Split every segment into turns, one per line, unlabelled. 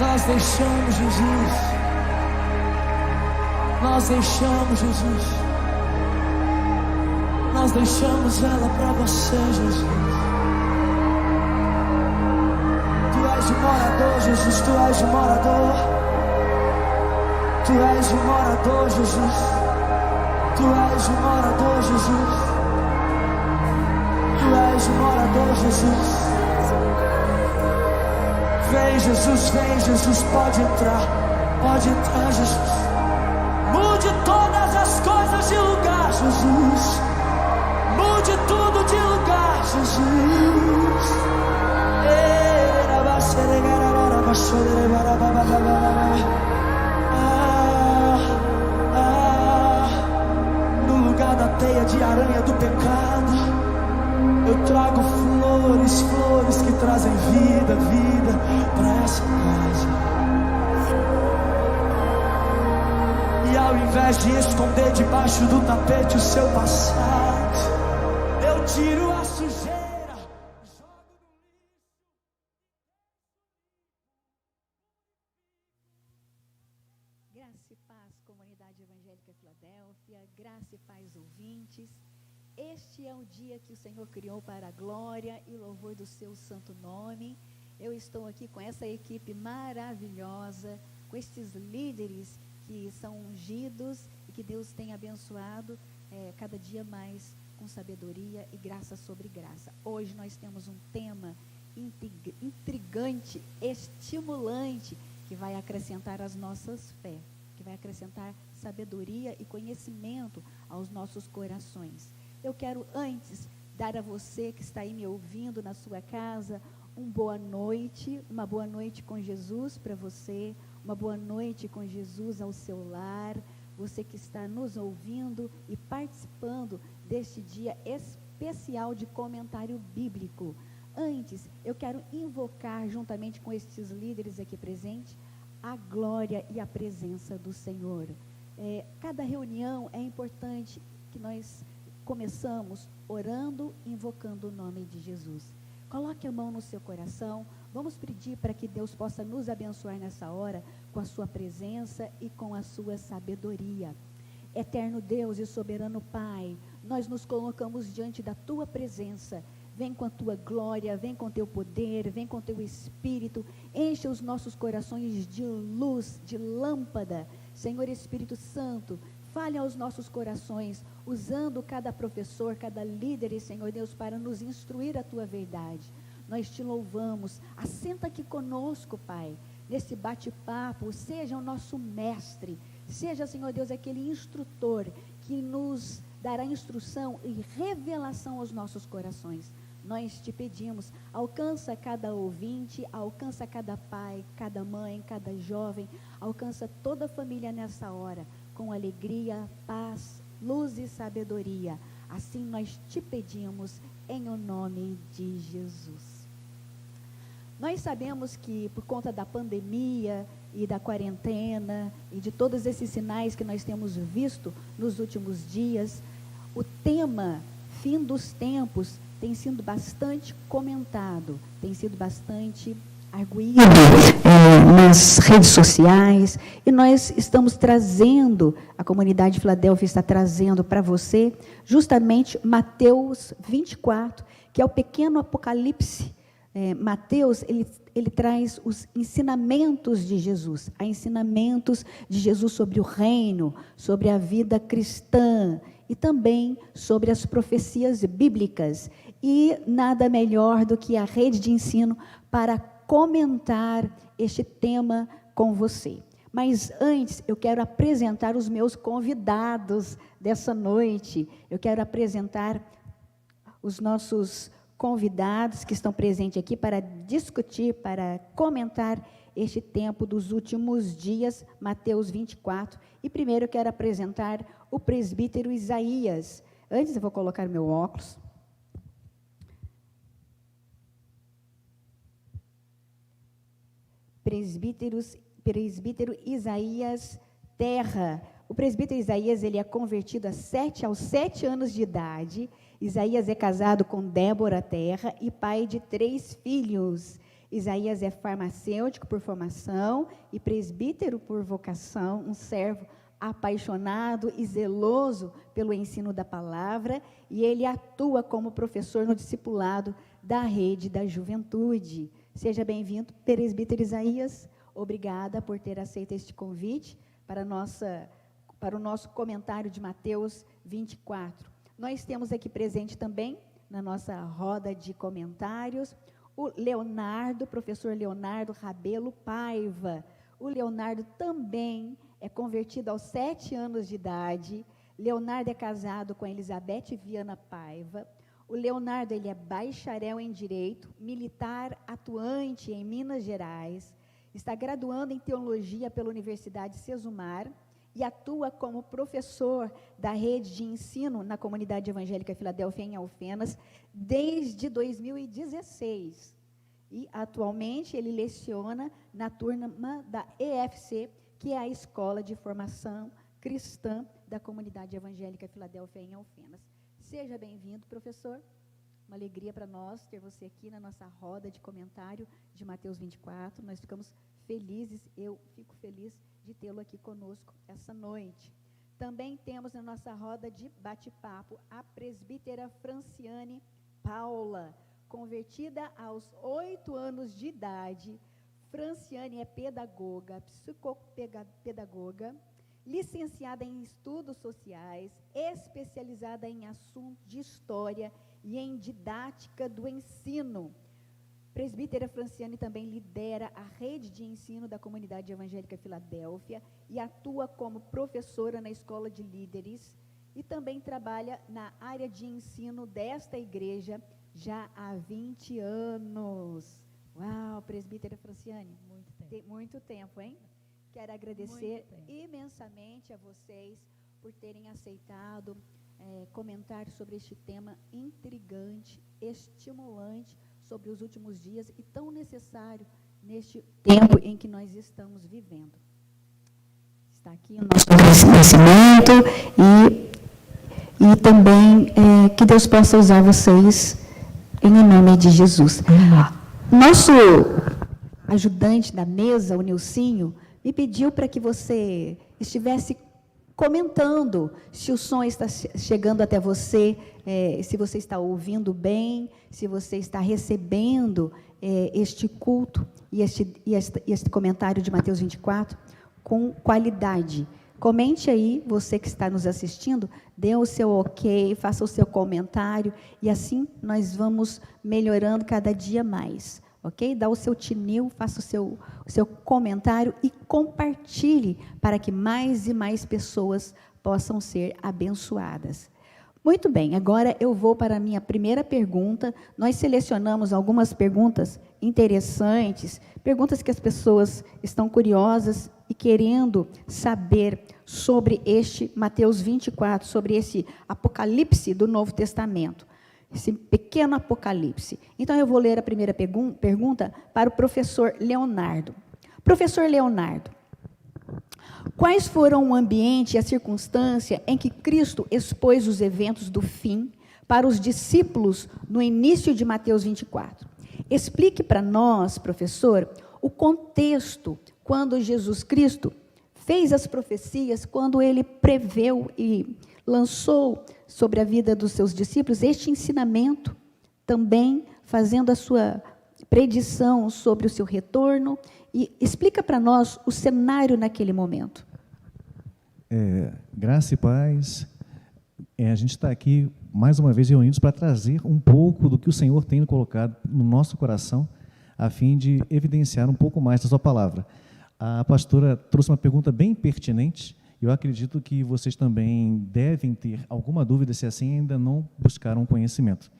Nós deixamos Jesus. Nós deixamos Jesus. Nós deixamos ela pra você, Jesus. Tu és o morador, Jesus. Tu és o morador. Tu és o morador, Jesus. Tu és o morador, Jesus. Tu és o morador, Jesus. Vem, Jesus, pode entrar, Jesus. Mude todas as coisas de lugar, Jesus. Mude tudo de lugar, Jesus. No lugar da teia de aranha do pecado, eu trago flores, flores que trazem vida, vida para essa casa. E ao invés de esconder debaixo do tapete o seu passado, eu tiro a sujeira, jogo no lixo.
Graça e paz, comunidade evangélica Filadélfia, graça e paz, ouvintes. Este é o dia que o Senhor criou para a glória e louvor do seu santo nome. Eu estou aqui com essa equipe maravilhosa, com estes líderes que são ungidos e que Deus tem abençoado cada dia mais com sabedoria e graça sobre graça. Hoje nós temos um tema intrigante, estimulante, que vai acrescentar as nossas fé, que vai acrescentar sabedoria e conhecimento aos nossos corações. Eu quero antes dar a você que está aí me ouvindo na sua casa, uma boa noite com Jesus para você, uma boa noite com Jesus ao seu lar, você que está nos ouvindo e participando deste dia especial de comentário bíblico. Antes, eu quero invocar, juntamente com estes líderes aqui presentes, a glória e a presença do Senhor. Cada reunião é importante que nós começamos orando, invocando o nome de Jesus. Coloque a mão no seu coração. Vamos pedir para que Deus possa nos abençoar nessa hora com a sua presença e com a sua sabedoria. Eterno Deus e soberano Pai, nós nos colocamos diante da tua presença. Vem com a tua glória, vem com teu poder, vem com teu espírito, enche os nossos corações de luz, de lâmpada. Senhor Espírito Santo, fale aos nossos corações, usando cada professor, cada líder, e Senhor Deus, para nos instruir a tua verdade. Nós te louvamos, assenta aqui conosco, Pai, nesse bate-papo, seja o nosso mestre, seja, Senhor Deus, aquele instrutor que nos dará instrução e revelação aos nossos corações. Nós te pedimos, alcança cada ouvinte, alcança cada pai, cada mãe, cada jovem, alcança toda a família nessa hora, com alegria, paz, luz e sabedoria. Assim nós te pedimos, em o nome de Jesus. Nós sabemos que por conta da pandemia e da quarentena e de todos esses sinais que nós temos visto nos últimos dias, o tema fim dos tempos tem sido bastante comentado, tem sido bastante arguído nas redes sociais, e nós estamos trazendo, a comunidade de Filadélfia está trazendo para você, justamente Mateus 24, que é o pequeno apocalipse. Mateus, ele traz os ensinamentos de Jesus, ensinamentos de Jesus sobre o reino, sobre a vida cristã, e também sobre as profecias bíblicas, e nada melhor do que a rede de ensino para comentar este tema com você. Mas antes, eu quero apresentar os meus convidados dessa noite. Eu quero apresentar os nossos convidados que estão presentes aqui para discutir, para comentar este tempo dos últimos dias, Mateus 24. E primeiro eu quero apresentar o presbítero Isaías. Antes eu vou colocar meu óculos. Presbítero Isaías Terra. O presbítero Isaías, ele é convertido aos 7 anos de idade. Isaías é casado com Débora Terra e pai de 3 filhos. Isaías é farmacêutico por formação e presbítero por vocação, um servo apaixonado e zeloso pelo ensino da palavra, e ele atua como professor no discipulado da Rede da Juventude. Seja bem-vindo, presbítero Isaías. Obrigada por ter aceito este convite para o nosso comentário de Mateus 24. Nós temos aqui presente também, na nossa roda de comentários, o Leonardo, professor Leonardo Rabelo Paiva. O Leonardo também é convertido aos 7 anos de idade. Leonardo é casado com Elizabeth Viana Paiva. O Leonardo, ele é bacharel em Direito, militar atuante em Minas Gerais, está graduando em Teologia pela Universidade Sesumar e atua como professor da rede de ensino na Comunidade Evangélica Filadélfia em Alfenas desde 2016. E, atualmente, ele leciona na turma da EFC, que é a Escola de Formação Cristã da Comunidade Evangélica Filadélfia em Alfenas. Seja bem-vindo, professor. Uma alegria para nós ter você aqui na nossa roda de comentário de Mateus 24. Nós ficamos felizes, eu fico feliz de tê-lo aqui conosco essa noite. Também temos na nossa roda de bate-papo a presbítera Franciane Paula, convertida aos 8 anos de idade. Franciane é pedagoga, psicopedagoga, licenciada em estudos sociais, especializada em assuntos de história e em didática do ensino. Presbítera Franciane também lidera a rede de ensino da Comunidade Evangélica Filadélfia e atua como professora na Escola de Líderes e também trabalha na área de ensino desta igreja já há 20 anos. Uau, presbítera Franciane, muito tempo, hein? Quero agradecer imensamente a vocês por terem aceitado comentar sobre este tema intrigante, estimulante, sobre os últimos dias e tão necessário neste tempo em que nós estamos vivendo. Está aqui o nosso agradecimento e também que Deus possa usar vocês em nome de Jesus. Nosso ajudante da mesa, o Nilcinho, me pediu para que você estivesse comentando se o som está chegando até você, se você está ouvindo bem, se você está recebendo este culto e este comentário de Mateus 24 com qualidade. Comente aí, você que está nos assistindo, dê o seu ok, faça o seu comentário, e assim nós vamos melhorando cada dia mais. Ok? Dá o seu tinil, faça o seu comentário e compartilhe para que mais e mais pessoas possam ser abençoadas. Muito bem, agora eu vou para a minha primeira pergunta. Nós selecionamos algumas perguntas interessantes, perguntas que as pessoas estão curiosas e querendo saber sobre este Mateus 24, sobre esse Apocalipse do Novo Testamento. Esse pequeno apocalipse. Então, eu vou ler a primeira pergunta para o professor Leonardo. Professor Leonardo, quais foram o ambiente e a circunstância em que Cristo expôs os eventos do fim para os discípulos no início de Mateus 24? Explique para nós, professor, o contexto quando Jesus Cristo fez as profecias, quando ele preveu e lançou sobre a vida dos seus discípulos este ensinamento, também fazendo a sua predição sobre o seu retorno, e explica para nós o cenário naquele momento.
Graça e paz. A gente está aqui, mais uma vez, reunidos para trazer um pouco do que o Senhor tem colocado no nosso coração, a fim de evidenciar um pouco mais da sua palavra. A pastora trouxe uma pergunta bem pertinente. Eu acredito que vocês também devem ter alguma dúvida, se assim ainda não buscaram conhecimento.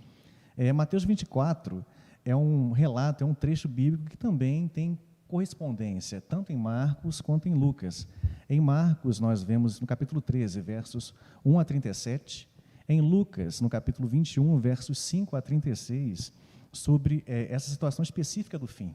Mateus 24 é um relato, é um trecho bíblico que também tem correspondência, tanto em Marcos quanto em Lucas. Em Marcos, nós vemos no capítulo 13, versos 1 a 37, em Lucas, no capítulo 21, versos 5 a 36, sobre essa situação específica do fim.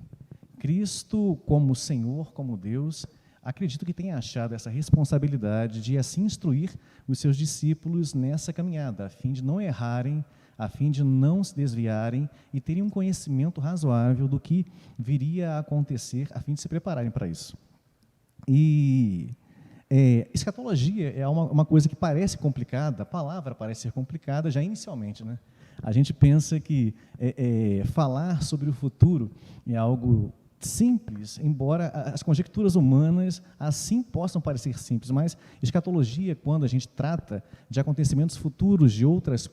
Cristo, como Senhor, como Deus, acredito que tenha achado essa responsabilidade de assim instruir os seus discípulos nessa caminhada, a fim de não errarem a fim de não se desviarem e terem um conhecimento razoável do que viria a acontecer, a fim de se prepararem para isso. E escatologia é uma coisa que parece complicada, a palavra parece ser complicada já inicialmente, né? A gente pensa que falar sobre o futuro é algo simples, embora as conjecturas humanas assim possam parecer simples, mas escatologia, quando a gente trata de acontecimentos futuros, de outras,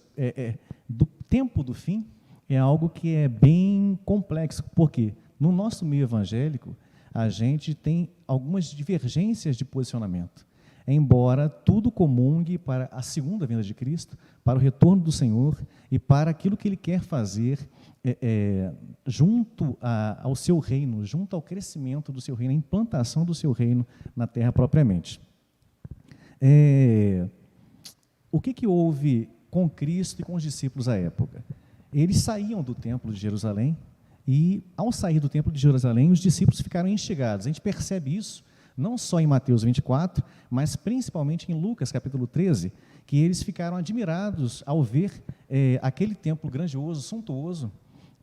do tempo do fim, é algo que é bem complexo, porque no nosso meio evangélico, a gente tem algumas divergências de posicionamento, embora tudo comungue para a segunda vinda de Cristo, para o retorno do Senhor e para aquilo que Ele quer fazer junto ao seu reino, junto ao crescimento do seu reino, a implantação do seu reino na terra propriamente. O que houve com Cristo e com os discípulos à época? Eles saíam do templo de Jerusalém e, ao sair do templo de Jerusalém, os discípulos ficaram instigados. A gente percebe isso não só em Mateus 24, mas principalmente em Lucas, capítulo 13, que eles ficaram admirados ao ver aquele templo grandioso, suntuoso,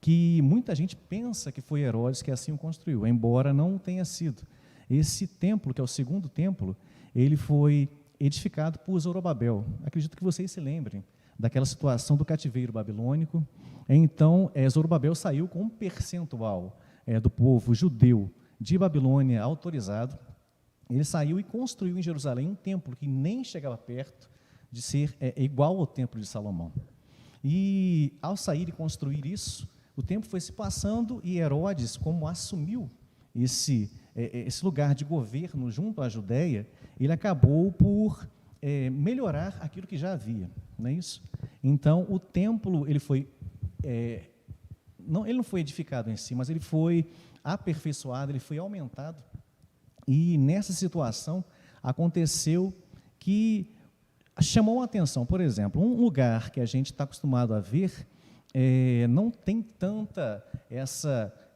que muita gente pensa que foi Herodes que assim o construiu, embora não tenha sido. Esse templo, que é o segundo templo, ele foi edificado por Zorobabel. Acredito que vocês se lembrem daquela situação do cativeiro babilônico. Então, Zorobabel saiu com um percentual do povo judeu de Babilônia autorizado. Ele saiu e construiu em Jerusalém um templo que nem chegava perto de ser igual ao templo de Salomão. E, ao sair e construir isso, o tempo foi se passando e Herodes, como assumiu esse lugar de governo junto à Judéia, ele acabou por melhorar aquilo que já havia, não é isso? Então, o templo, ele não foi edificado em si, mas ele foi aperfeiçoado, ele foi aumentado. E nessa situação aconteceu que chamou a atenção, por exemplo, um lugar que a gente está acostumado a ver, não tem tanta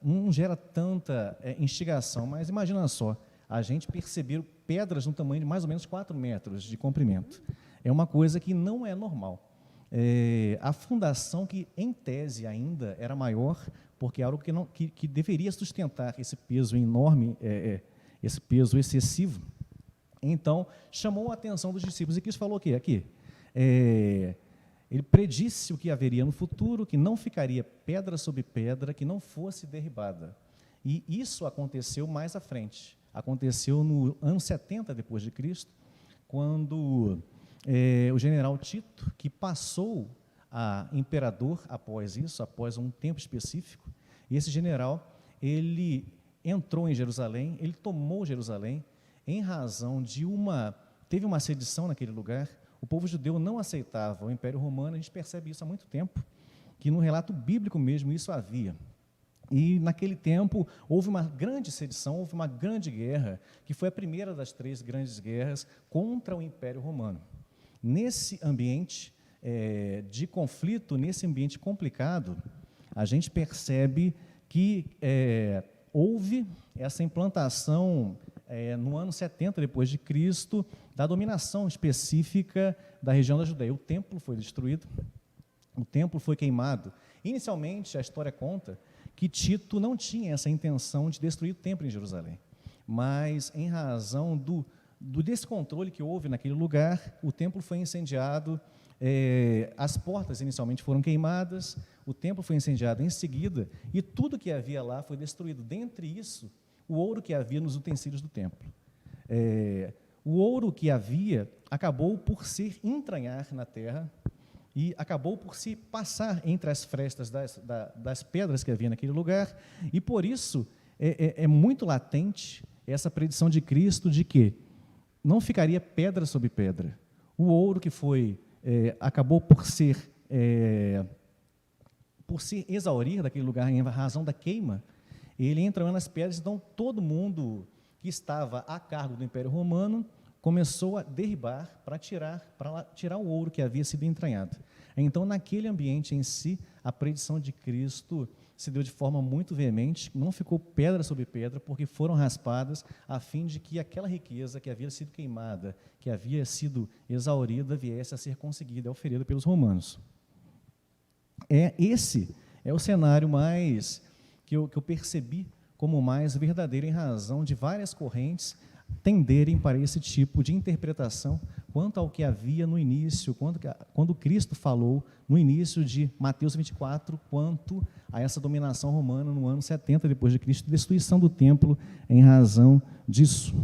não gera tanta instigação, mas imagina só, a gente perceber pedras no tamanho de mais ou menos 4 metros de comprimento. É uma coisa que não é normal. A fundação, que em tese ainda era maior, porque é algo que deveria sustentar esse peso enorme, esse peso excessivo. Então, chamou a atenção dos discípulos, e Cristo falou o quê? Aqui, ele predisse o que haveria no futuro, que não ficaria pedra sobre pedra, que não fosse derribada. E isso aconteceu mais à frente. Aconteceu no ano 70 depois de Cristo, quando o general Tito, que passou a imperador após isso, após um tempo específico, e esse general, ele entrou em Jerusalém, ele tomou Jerusalém, em razão de teve uma sedição naquele lugar. O povo judeu não aceitava o Império Romano, a gente percebe isso há muito tempo, que no relato bíblico mesmo isso havia. E naquele tempo houve uma grande sedição, houve uma grande guerra, que foi a primeira das 3 grandes guerras contra o Império Romano. Nesse ambiente de conflito, nesse ambiente complicado, a gente percebe que houve essa implantação no ano 70 depois de Cristo, da dominação específica da região da Judéia. O templo foi destruído, o templo foi queimado. Inicialmente, a história conta que Tito não tinha essa intenção de destruir o templo em Jerusalém, mas em razão do descontrole que houve naquele lugar, o templo foi incendiado, as portas inicialmente foram queimadas, o templo foi incendiado em seguida, e tudo que havia lá foi destruído. Dentre isso, o ouro que havia nos utensílios do templo. O ouro que havia acabou por se entranhar na terra e acabou por se passar entre as frestas das pedras que havia naquele lugar, e por isso é muito latente essa predição de Cristo de que não ficaria pedra sobre pedra. O ouro que acabou por se exaurir daquele lugar em razão da queima, ele entrou nas pedras. Então todo mundo que estava a cargo do Império Romano começou a derribar para tirar o ouro que havia sido entranhado. Então, naquele ambiente em si, a predição de Cristo se deu de forma muito veemente, não ficou pedra sobre pedra, porque foram raspadas, a fim de que aquela riqueza que havia sido queimada, que havia sido exaurida, viesse a ser conseguida, oferida pelos romanos. Esse é o cenário mais que eu percebi como mais verdadeiro, em razão de várias correntes tenderem para esse tipo de interpretação quanto ao que havia no início, quando Cristo falou no início de Mateus 24, quanto a essa dominação romana no ano 70 depois de Cristo, destruição do templo em razão disso.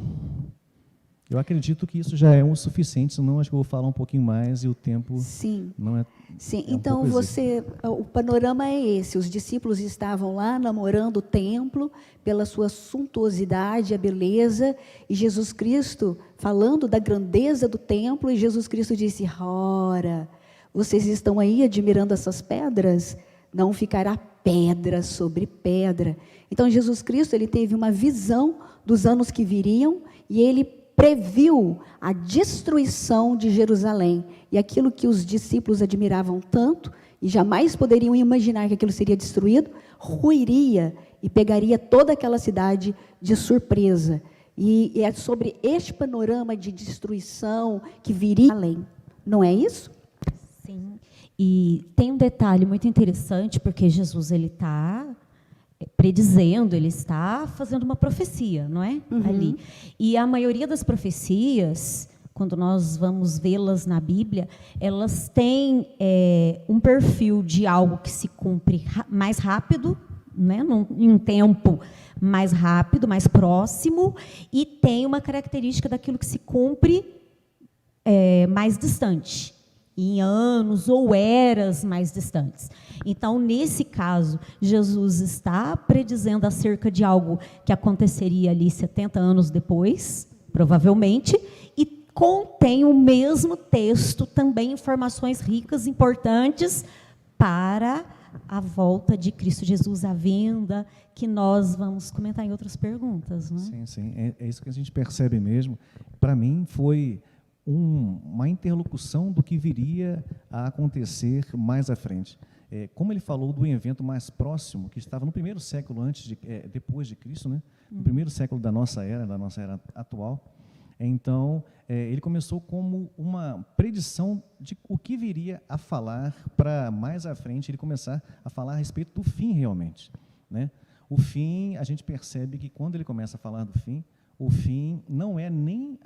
Eu acredito que isso já é o suficiente, senão acho que eu vou falar um pouquinho mais e o tempo
Sim.
não é.
Sim,
é um
então
pouco exíguo.
o panorama é esse, os discípulos estavam lá namorando o templo pela sua suntuosidade, a beleza, e Jesus Cristo falando da grandeza do templo, e Jesus Cristo disse: ora, vocês estão aí admirando essas pedras? Não ficará pedra sobre pedra. Então Jesus Cristo, ele teve uma visão dos anos que viriam, e ele previu a destruição de Jerusalém, e aquilo que os discípulos admiravam tanto, e jamais poderiam imaginar que aquilo seria destruído, ruiria e pegaria toda aquela cidade de surpresa. E é sobre este panorama de destruição que viria além, não é isso?
Sim, e tem um detalhe muito interessante, porque Jesus ele está predizendo, ele está fazendo uma profecia, não é? Ali. E a maioria das profecias, quando nós vamos vê-las na Bíblia, elas têm um perfil de algo que se cumpre mais rápido, né? Em um tempo mais rápido, mais próximo, e tem uma característica daquilo que se cumpre mais distante, em anos ou eras mais distantes. Então, nesse caso, Jesus está predizendo acerca de algo que aconteceria ali 70 anos depois, provavelmente, e contém o mesmo texto também informações ricas, importantes para a volta de Cristo Jesus, a vinda, que nós vamos comentar em outras perguntas, não é?
Sim, sim, é isso que a gente percebe mesmo. Para mim, foi uma interlocução do que viria a acontecer mais à frente. Como ele falou do evento mais próximo, que estava no primeiro século depois de Cristo, né? No primeiro século da nossa era atual. Então, ele começou como uma predição de o que viria a falar para mais à frente ele começar a falar a respeito do fim realmente, né? O fim, a gente percebe que quando ele começa a falar do fim, o fim não é nem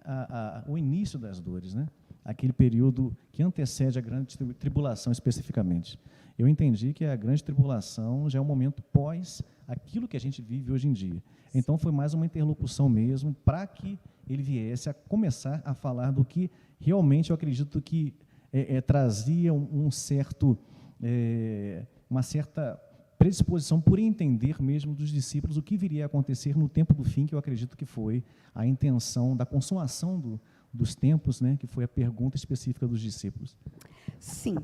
o início das dores, né? Aquele período que antecede a grande tribulação especificamente. Eu entendi que a grande tribulação já é um momento pós aquilo que a gente vive hoje em dia. Então, foi mais uma interlocução mesmo para que ele viesse a começar a falar do que realmente eu acredito que trazia uma certa predisposição por entender mesmo dos discípulos o que viria a acontecer no tempo do fim, que eu acredito que foi a intenção da consumação dos tempos, né, que foi a pergunta específica dos discípulos.
Sim.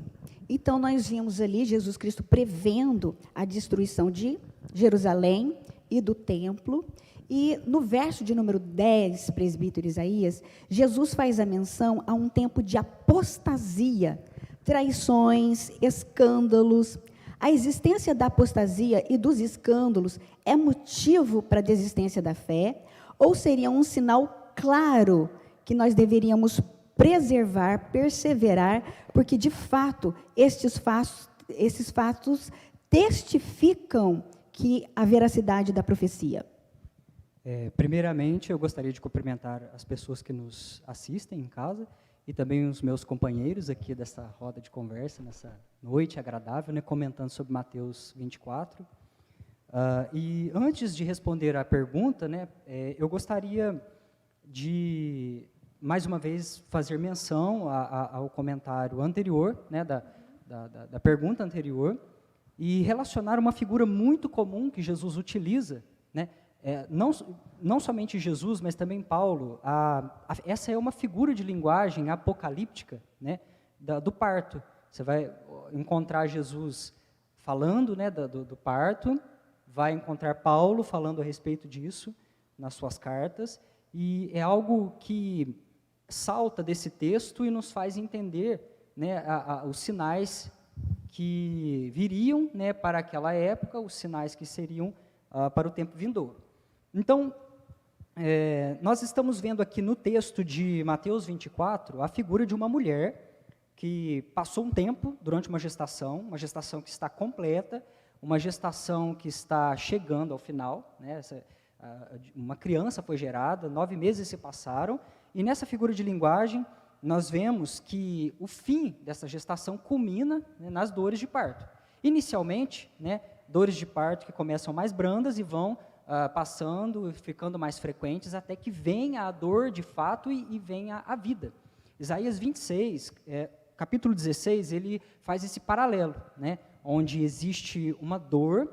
Então, nós vimos ali Jesus Cristo prevendo a destruição de Jerusalém e do templo. E no verso de número 10, presbítero Isaías, Jesus faz a menção a um tempo de apostasia, traições, escândalos. A existência da apostasia e dos escândalos é motivo para a desistência da fé, ou seria um sinal claro que nós deveríamos preservar, perseverar, porque, de fato, esses fatos testificam que a veracidade da profecia?
Primeiramente, eu gostaria de cumprimentar as pessoas que nos assistem em casa e também os meus companheiros aqui dessa roda de conversa, nessa noite agradável, né, comentando sobre Mateus 24. E antes de responder à pergunta, né, eu gostaria de, mais uma vez, fazer menção ao comentário anterior, né, da pergunta anterior, e relacionar uma figura muito comum que Jesus utiliza, né, não somente Jesus, mas também Paulo. Essa é uma figura de linguagem apocalíptica, né, do parto. Você vai encontrar Jesus falando, né, do parto, vai encontrar Paulo falando a respeito disso nas suas cartas, e é algo que salta desse texto e nos faz entender, né, os sinais que viriam, né, para aquela época, os sinais que seriam para o tempo vindouro. Então, nós estamos vendo aqui no texto de Mateus 24 a figura de uma mulher que passou um tempo durante uma gestação que está completa, uma gestação que está chegando ao final, né? Uma criança foi gerada, 9 meses se passaram, e nessa figura de linguagem, nós vemos que o fim dessa gestação culmina, né, nas dores de parto. Inicialmente, né, dores de parto que começam mais brandas e vão passando, ficando mais frequentes, até que venha a dor de fato e venha a vida. Isaías 26, capítulo 16, ele faz esse paralelo, né, onde existe uma dor,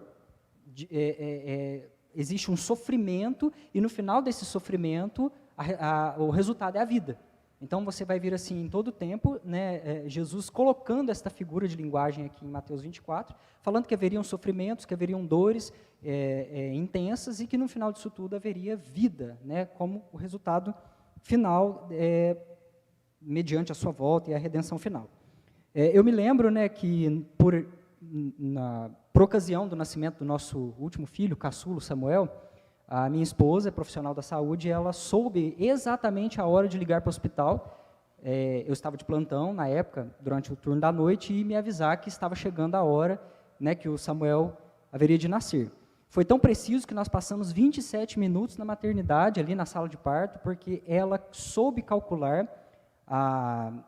existe um sofrimento, e no final desse sofrimento, o resultado é a vida. Então, você vai ver assim, em todo o tempo, né, Jesus colocando esta figura de linguagem aqui em Mateus 24, falando que haveriam sofrimentos, que haveriam dores intensas, e que no final disso tudo haveria vida, né, como o resultado final, mediante a sua volta e a redenção final. Eu me lembro, né, que por ocasião do nascimento do nosso último filho, caçulo, Samuel, a minha esposa, profissional da saúde, ela soube exatamente a hora de ligar para o hospital. Eu estava de plantão na época, durante o turno da noite, e me avisar que estava chegando a hora, né, que o Samuel haveria de nascer. Foi tão preciso que nós passamos 27 minutos na maternidade, ali na sala de parto, porque ela soube calcular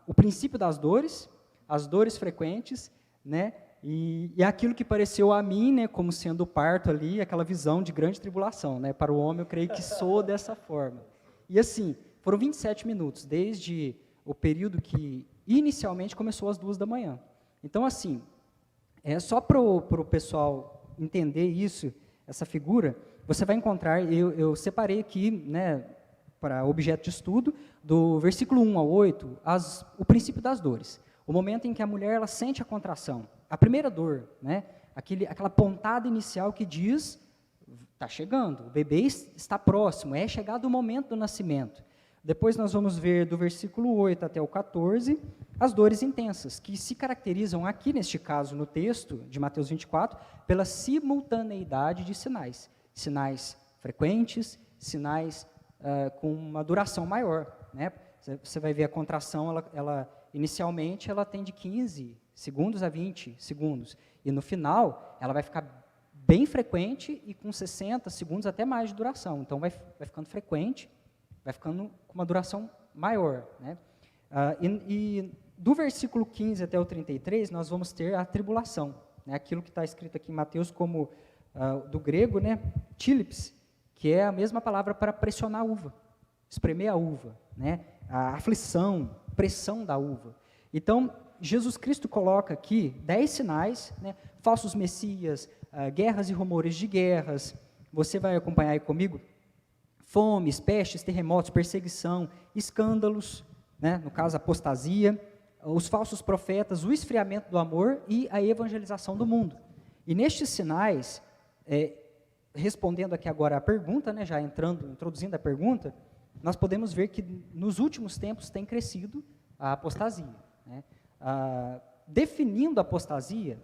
o princípio das dores, as dores frequentes, né, e aquilo que pareceu a mim, né, como sendo o parto ali, aquela visão de grande tribulação, né, para o homem eu creio que soa dessa forma. E assim, foram 27 minutos, desde o período que inicialmente começou às 2 da manhã. Então assim, só para o pessoal entender isso, essa figura, você vai encontrar, eu separei aqui, né, para objeto de estudo, do versículo 1 ao 8, o princípio das dores. O momento em que a mulher ela sente a contração, a primeira dor, né? Aquela pontada inicial que diz, está chegando, o bebê está próximo, é chegado o momento do nascimento. Depois nós vamos ver do versículo 8 até o 14, as dores intensas, que se caracterizam aqui, neste caso, no texto de Mateus 24, pela simultaneidade de sinais. Sinais frequentes, sinais com uma duração maior, né? Você vai ver a contração, inicialmente, ela tem de 15 segundos a 20 segundos. E no final, ela vai ficar bem frequente e com 60 segundos até mais de duração. Então, vai ficando frequente, vai ficando com uma duração maior, né? E do versículo 15 até o 33, nós vamos ter a tribulação, né? Aquilo que está escrito aqui em Mateus como, do grego, né, tílips, que é a mesma palavra para pressionar a uva, espremer a uva, né? A aflição, pressão da uva. Então, Jesus Cristo coloca aqui 10 sinais, né? Falsos messias, guerras e rumores de guerras. Você vai acompanhar aí comigo? Fomes, pestes, terremotos, perseguição, escândalos, né? No caso, apostasia, os falsos profetas, o esfriamento do amor e a evangelização do mundo. E nestes sinais, respondendo aqui agora a pergunta, né? Já introduzindo a pergunta, nós podemos ver que nos últimos tempos tem crescido a apostasia, né? Definindo a apostasia,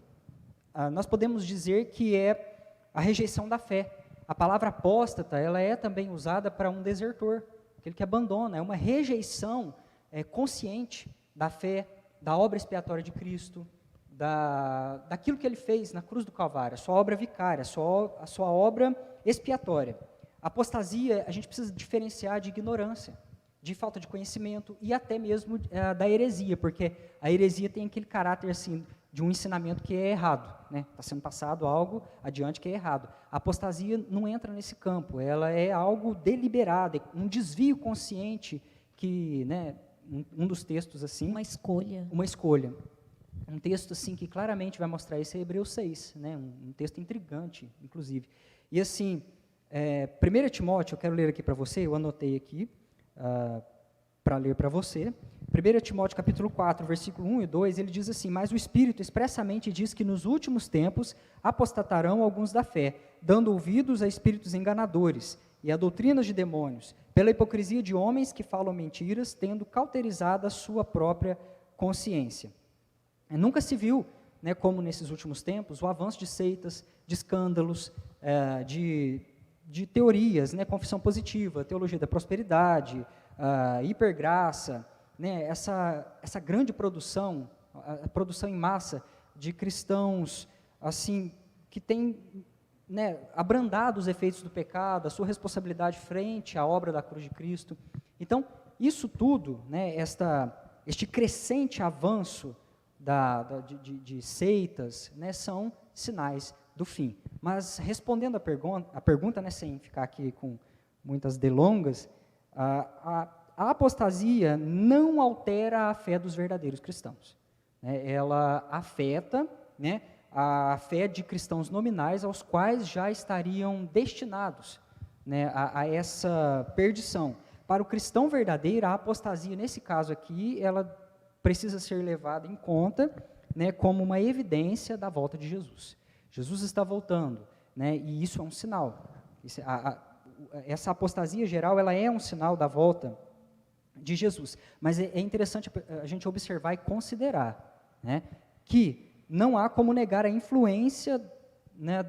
nós podemos dizer que é a rejeição da fé. A palavra apóstata, ela é também usada para um desertor, aquele que abandona, é uma rejeição consciente da fé, da obra expiatória de Cristo, daquilo que ele fez na cruz do Calvário, a sua obra vicária, a sua obra expiatória. A apostasia, a gente precisa diferenciar de ignorância, de falta de conhecimento e até mesmo da heresia, porque a heresia tem aquele caráter assim, de um ensinamento que é errado, né? Está sendo passado algo adiante que é errado. A apostasia não entra nesse campo, ela é algo deliberado, um desvio consciente que, né, um dos textos assim...
Uma escolha.
Uma escolha. Um texto assim que claramente vai mostrar isso é Hebreus 6, né? Um texto intrigante, inclusive. E assim, 1 Timóteo, eu quero ler aqui para você, eu anotei aqui, para ler para você. 1 Timóteo capítulo 4, versículo 1 e 2, ele diz assim: mas o Espírito expressamente diz que nos últimos tempos apostatarão alguns da fé, dando ouvidos a espíritos enganadores e a doutrinas de demônios, pela hipocrisia de homens que falam mentiras, tendo cauterizado a sua própria consciência. Nunca se viu, né, como nesses últimos tempos, o avanço de seitas, de escândalos, de teorias, né, confissão positiva, teologia da prosperidade, hipergraça, né, essa grande produção, a produção em massa de cristãos assim que têm, né, abrandado os efeitos do pecado, a sua responsabilidade frente à obra da cruz de Cristo. Então, isso tudo, né, este crescente avanço de seitas, né, são sinais do fim. Mas, respondendo a pergunta, né, sem ficar aqui com muitas delongas, a apostasia não altera a fé dos verdadeiros cristãos. Né? Ela afeta, né, a fé de cristãos nominais aos quais já estariam destinados, né, a essa perdição. Para o cristão verdadeiro, a apostasia, nesse caso aqui, ela precisa ser levada em conta, né, como uma evidência da volta de Jesus. Jesus está voltando, né, e isso é um sinal. Essa apostasia geral, ela é um sinal da volta de Jesus. Mas é interessante a gente observar e considerar, né, que não há como negar a influência, né,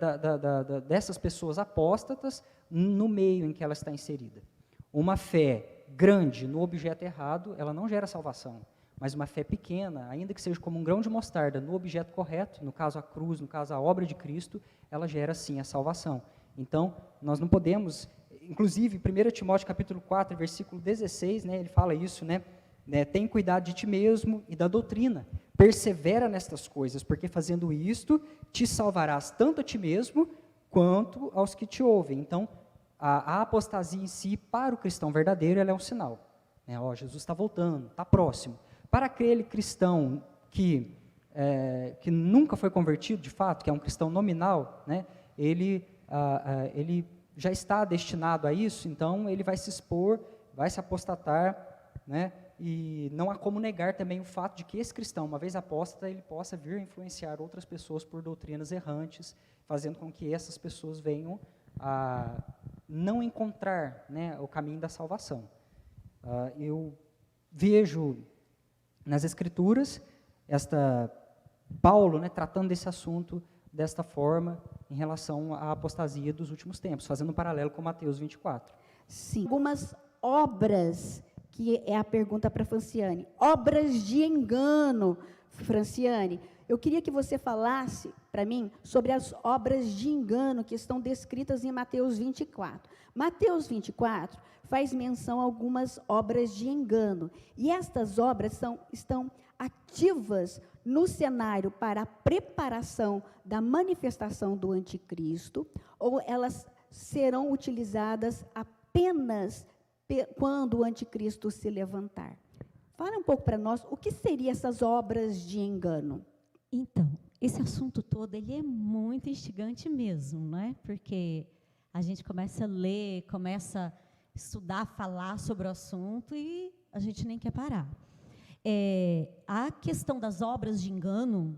dessas pessoas apóstatas no meio em que ela está inserida. Uma fé grande no objeto errado, ela não gera salvação, mas uma fé pequena, ainda que seja como um grão de mostarda, no objeto correto, no caso a cruz, no caso a obra de Cristo, ela gera sim a salvação. Então, nós não podemos, inclusive, 1 Timóteo capítulo 4, versículo 16, né, ele fala isso, né, tem cuidado de ti mesmo e da doutrina, persevera nestas coisas, porque fazendo isto, te salvarás tanto a ti mesmo, quanto aos que te ouvem. Então, a apostasia em si, para o cristão verdadeiro, ela é um sinal. Né? Jesus está voltando, está próximo. Para aquele cristão que nunca foi convertido, de fato, que é um cristão nominal, né? Ele já está destinado a isso, então ele vai se expor, vai se apostatar, né? E não há como negar também o fato de que esse cristão, uma vez apóstata, ele possa vir a influenciar outras pessoas por doutrinas errantes, fazendo com que essas pessoas venham a não encontrar, né, o caminho da salvação. Eu vejo nas Escrituras Paulo, né, tratando desse assunto desta forma em relação à apostasia dos últimos tempos, fazendo um paralelo com Mateus 24.
Sim. Algumas obras, que é a pergunta para Franciane, obras de engano, Franciane, eu queria que você falasse para mim sobre as obras de engano que estão descritas em Mateus 24. Mateus 24 faz menção a algumas obras de engano, e estas obras estão ativas no cenário para a preparação da manifestação do anticristo, ou elas serão utilizadas apenas quando o anticristo se levantar. Fala um pouco para nós, o que seriam essas obras de engano?
Então, esse assunto todo, ele é muito instigante mesmo, não é? Porque a gente começa a ler, começa a estudar, falar sobre o assunto e a gente nem quer parar. A questão das obras de engano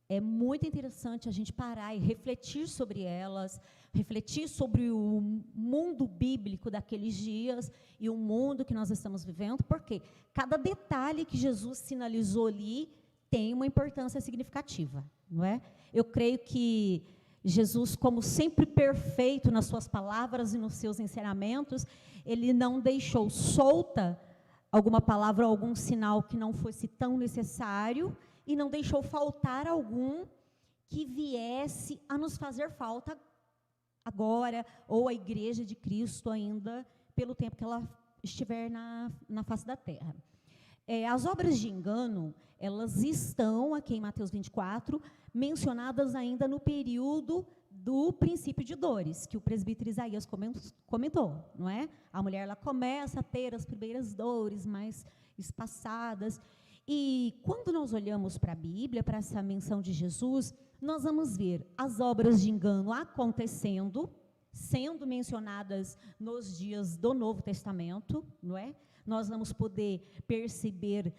é muito interessante a gente parar e refletir sobre elas, refletir sobre o mundo bíblico daqueles dias e o mundo que nós estamos vivendo, porque cada detalhe que Jesus sinalizou ali tem uma importância significativa, não é? Eu creio que Jesus, como sempre perfeito nas suas palavras e nos seus ensinamentos, ele não deixou solta alguma palavra ou algum sinal que não fosse tão necessário e não deixou faltar algum que viesse a nos fazer falta agora, ou a igreja de Cristo ainda, pelo tempo que ela estiver na face da terra. As obras de engano, elas estão aqui em Mateus 24, mencionadas ainda no período do princípio de dores, que o presbítero Isaías comentou, não é? A mulher, ela começa a ter as primeiras dores mais espaçadas, e quando nós olhamos para a Bíblia, para essa menção de Jesus, nós vamos ver as obras de engano acontecendo, sendo mencionadas nos dias do Novo Testamento, não é? Nós vamos poder perceber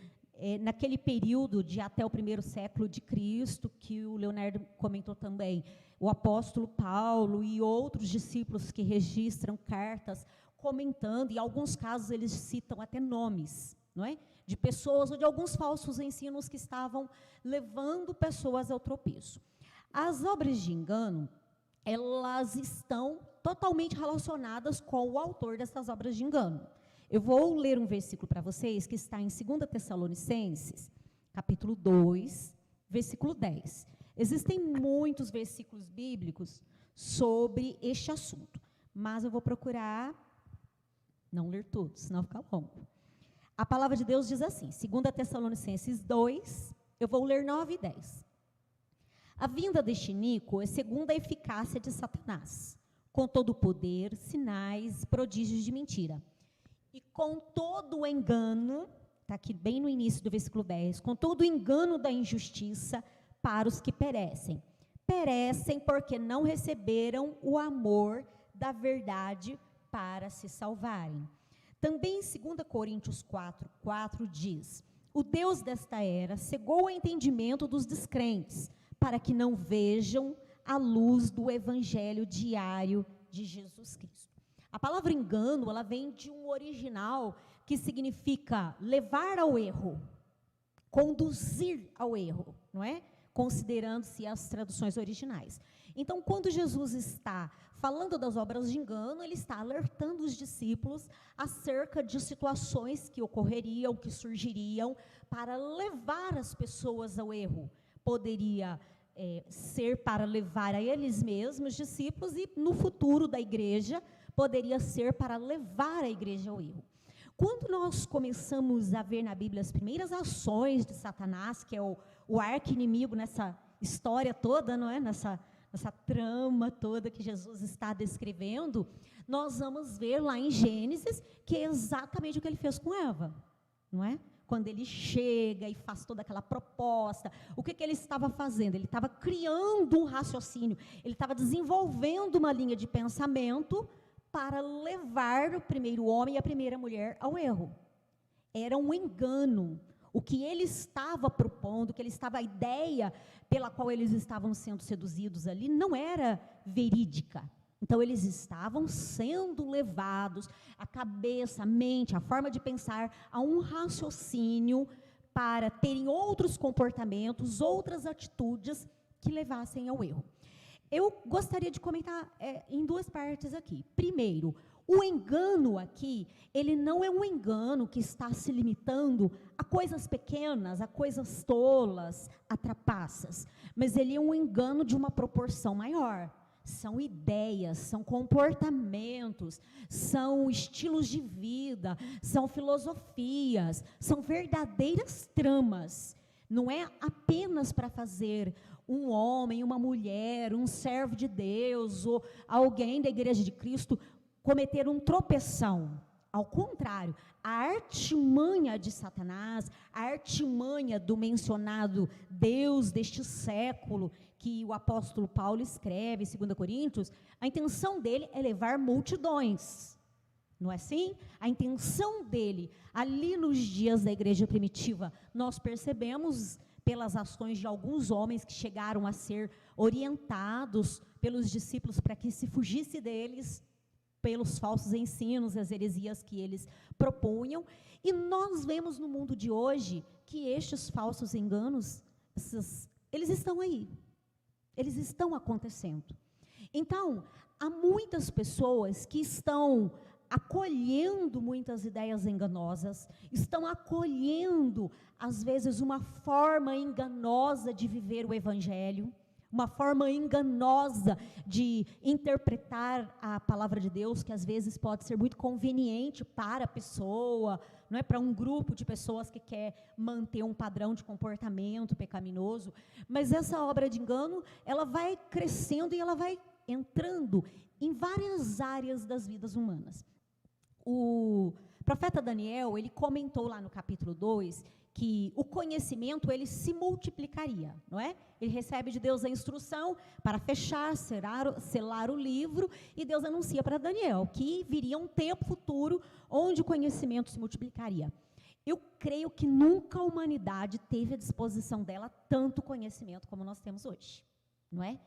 naquele período de até o primeiro século de Cristo, que o Leonardo comentou também, o apóstolo Paulo e outros discípulos que registram cartas comentando, e em alguns casos eles citam até nomes, não é? De pessoas ou de alguns falsos ensinos que estavam levando pessoas ao tropeço. As obras de engano, elas estão totalmente relacionadas com o autor dessas obras de engano. Eu vou ler um versículo para vocês que está em 2 Tessalonicenses, capítulo 2, versículo 10. Existem muitos versículos bíblicos sobre este assunto, mas eu vou procurar não ler todos, senão fica longo. A palavra de Deus diz assim, 2 Tessalonicenses 2, eu vou ler 9 e 10. A vinda deste Nico é segundo a eficácia de Satanás, com todo o poder, sinais, prodígios de mentira. E com todo o engano, está aqui bem no início do versículo 10, com todo o engano da injustiça para os que perecem. Perecem porque não receberam o amor da verdade para se salvarem. Também em 2 Coríntios 4 diz, o Deus desta era cegou o entendimento dos descrentes, para que não vejam a luz do evangelho diário de Jesus Cristo. A palavra engano, ela vem de um original que significa levar ao erro, conduzir ao erro, não é? Considerando-se as traduções originais. Então, quando Jesus está falando das obras de engano, ele está alertando os discípulos acerca de situações que ocorreriam, que surgiriam, para levar as pessoas ao erro. Poderia ser para levar a eles mesmos, discípulos, e no futuro da igreja, poderia ser para levar a igreja ao erro. Quando nós começamos a ver na Bíblia as primeiras ações de Satanás, que é o arqui-inimigo nessa história toda, não é? Nessa trama toda que Jesus está descrevendo, nós vamos ver lá em Gênesis que é exatamente o que ele fez com Eva, não é? Quando ele chega e faz toda aquela proposta, o que ele estava fazendo? Ele estava criando um raciocínio, ele estava desenvolvendo uma linha de pensamento para levar o primeiro homem e a primeira mulher ao erro. Era um engano. O que ele estava propondo, a ideia pela qual eles estavam sendo seduzidos ali, não era verídica. Então, eles estavam sendo levados, a cabeça, a mente, a forma de pensar, a um raciocínio para terem outros comportamentos, outras atitudes que levassem ao erro. Eu gostaria de comentar em duas partes aqui. Primeiro, o engano aqui, ele não é um engano que está se limitando a coisas pequenas, a coisas tolas, a trapaças, mas ele é um engano de uma proporção maior. São ideias, são comportamentos, são estilos de vida, são filosofias, são verdadeiras tramas. Não é apenas para fazer um homem, uma mulher, um servo de Deus ou alguém da igreja de Cristo cometer um tropeção. Ao contrário, a artimanha de Satanás, a artimanha do mencionado Deus deste século, que o apóstolo Paulo escreve em 2 Coríntios, a intenção dele é levar multidões. Não é assim? A intenção dele, ali nos dias da igreja primitiva, nós percebemos pelas ações de alguns homens que chegaram a ser orientados pelos discípulos para que se fugisse deles, pelos falsos ensinos, as heresias que eles propunham, e nós vemos no mundo de hoje que estes falsos enganos, eles estão aí, eles estão acontecendo. Então, há muitas pessoas que estão acolhendo muitas ideias enganosas, estão acolhendo, às vezes, uma forma enganosa de viver o evangelho, uma forma enganosa de interpretar a palavra de Deus, que às vezes pode ser muito conveniente para a pessoa, não é, para um grupo de pessoas que quer manter um padrão de comportamento pecaminoso, mas essa obra de engano, ela vai crescendo e ela vai entrando em várias áreas das vidas humanas. O profeta Daniel, ele comentou lá no capítulo 2, que o conhecimento, ele se multiplicaria, não é? Ele recebe de Deus a instrução para fechar, selar o livro, e Deus anuncia para Daniel que viria um tempo futuro onde o conhecimento se multiplicaria. Eu creio que nunca a humanidade teve à disposição dela tanto conhecimento como nós temos hoje, não é?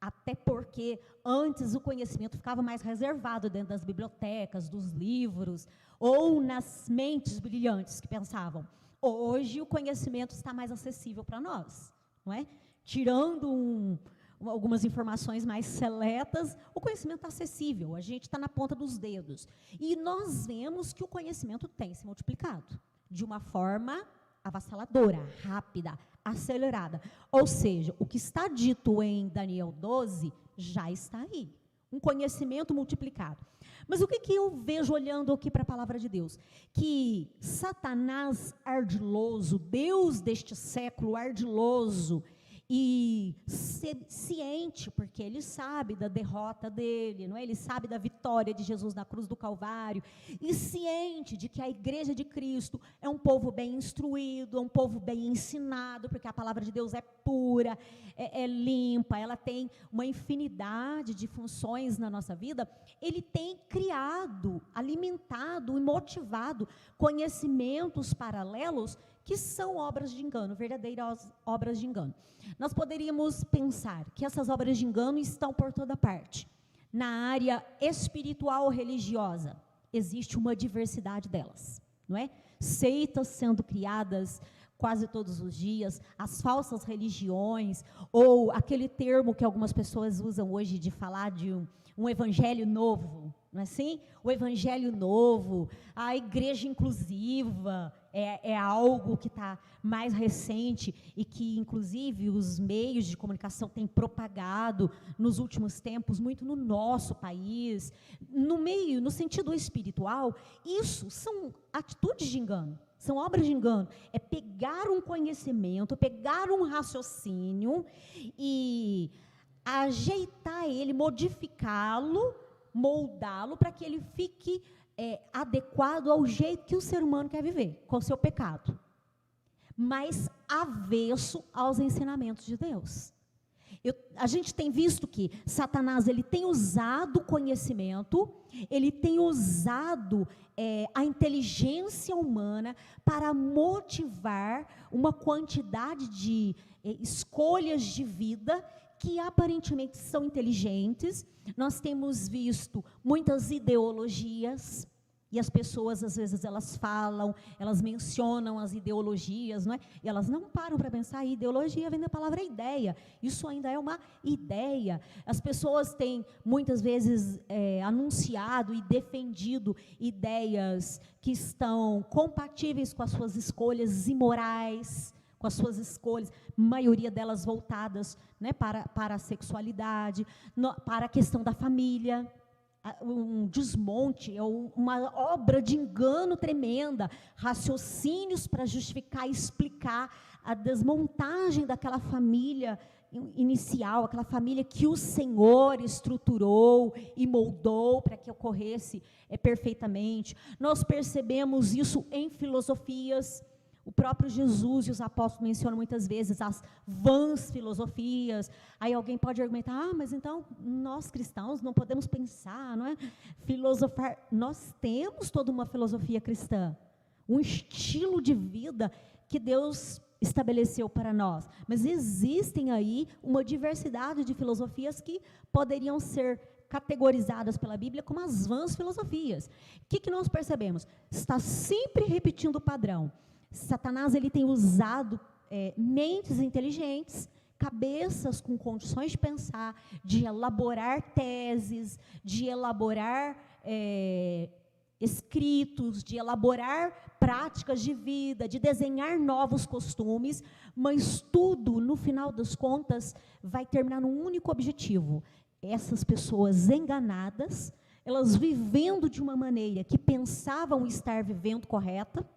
Até porque antes o conhecimento ficava mais reservado dentro das bibliotecas, dos livros, ou nas mentes brilhantes que pensavam. Hoje o conhecimento está mais acessível para nós, não é? Tirando algumas informações mais seletas, o conhecimento está acessível, a gente está na ponta dos dedos. E nós vemos que o conhecimento tem se multiplicado de uma forma avassaladora, rápida, acelerada. Ou seja, o que está dito em Daniel 12 já está aí. Um conhecimento multiplicado. Mas o que eu vejo olhando aqui para a palavra de Deus? Que Satanás ardiloso, Deus deste século ardiloso, e ciente, porque ele sabe da derrota dele, não é? Ele sabe da vitória de Jesus na cruz do Calvário, e ciente de que a igreja de Cristo é um povo bem instruído, é um povo bem ensinado, porque a palavra de Deus é pura, é limpa, ela tem uma infinidade de funções na nossa vida. Ele tem criado, alimentado e motivado conhecimentos paralelos que são obras de engano, verdadeiras obras de engano. Nós poderíamos pensar que essas obras de engano estão por toda parte. Na área espiritual religiosa, existe uma diversidade delas, não é? Seitas sendo criadas quase todos os dias, as falsas religiões, ou aquele termo que algumas pessoas usam hoje de falar de um evangelho novo, não é assim? O evangelho novo, a igreja inclusiva, é algo que está mais recente e que, inclusive, os meios de comunicação têm propagado nos últimos tempos, muito no nosso país. No sentido espiritual, isso são atitudes de engano. São obras de engano. É pegar um conhecimento, pegar um raciocínio e ajeitar ele, modificá-lo, moldá-lo para que ele fique adequado ao jeito que o ser humano quer viver, com o seu pecado. Mas avesso aos ensinamentos de Deus. A gente tem visto que Satanás ele tem usado o conhecimento, ele tem usado a inteligência humana para motivar uma quantidade de escolhas de vida que aparentemente são inteligentes. Nós temos visto muitas ideologias, e as pessoas, às vezes, elas falam, elas mencionam as ideologias, não é? E elas não param para pensar. Ideologia vem da palavra ideia. Isso ainda é uma ideia. As pessoas têm, muitas vezes, anunciado e defendido ideias que estão compatíveis com as suas escolhas imorais, com as suas escolhas, maioria delas voltadas, né, para a sexualidade, para a questão da família. Um desmonte, uma obra de engano tremenda, raciocínios para justificar e explicar a desmontagem daquela família inicial, aquela família que o Senhor estruturou e moldou para que ocorresse perfeitamente. Nós percebemos isso em filosofias. O próprio Jesus e os apóstolos mencionam muitas vezes as vãs filosofias. Aí alguém pode argumentar, mas então nós cristãos não podemos pensar, não é? Filosofar. Nós temos toda uma filosofia cristã, um estilo de vida que Deus estabeleceu para nós. Mas existem aí uma diversidade de filosofias que poderiam ser categorizadas pela Bíblia como as vãs filosofias. O que nós percebemos? Está sempre repetindo o padrão. Satanás ele tem usado mentes inteligentes, cabeças com condições de pensar, de elaborar teses, de elaborar escritos, de elaborar práticas de vida, de desenhar novos costumes, mas tudo, no final das contas, vai terminar num único objetivo. Essas pessoas enganadas, elas vivendo de uma maneira que pensavam estar vivendo correta,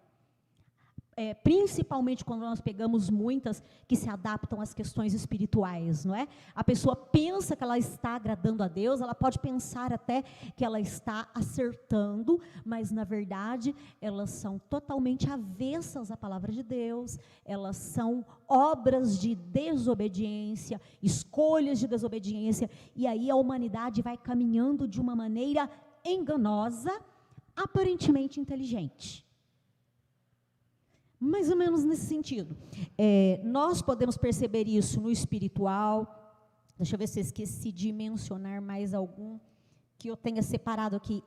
principalmente quando nós pegamos muitas que se adaptam às questões espirituais, não é? A pessoa pensa que ela está agradando a Deus, ela pode pensar até que ela está acertando, mas na verdade elas são totalmente avessas à palavra de Deus, elas são obras de desobediência, escolhas de desobediência, e aí a humanidade vai caminhando de uma maneira enganosa, aparentemente inteligente. Mais ou menos nesse sentido. Nós podemos perceber isso no espiritual. Deixa eu ver se eu esqueci de mencionar mais algum que eu tenha separado aqui.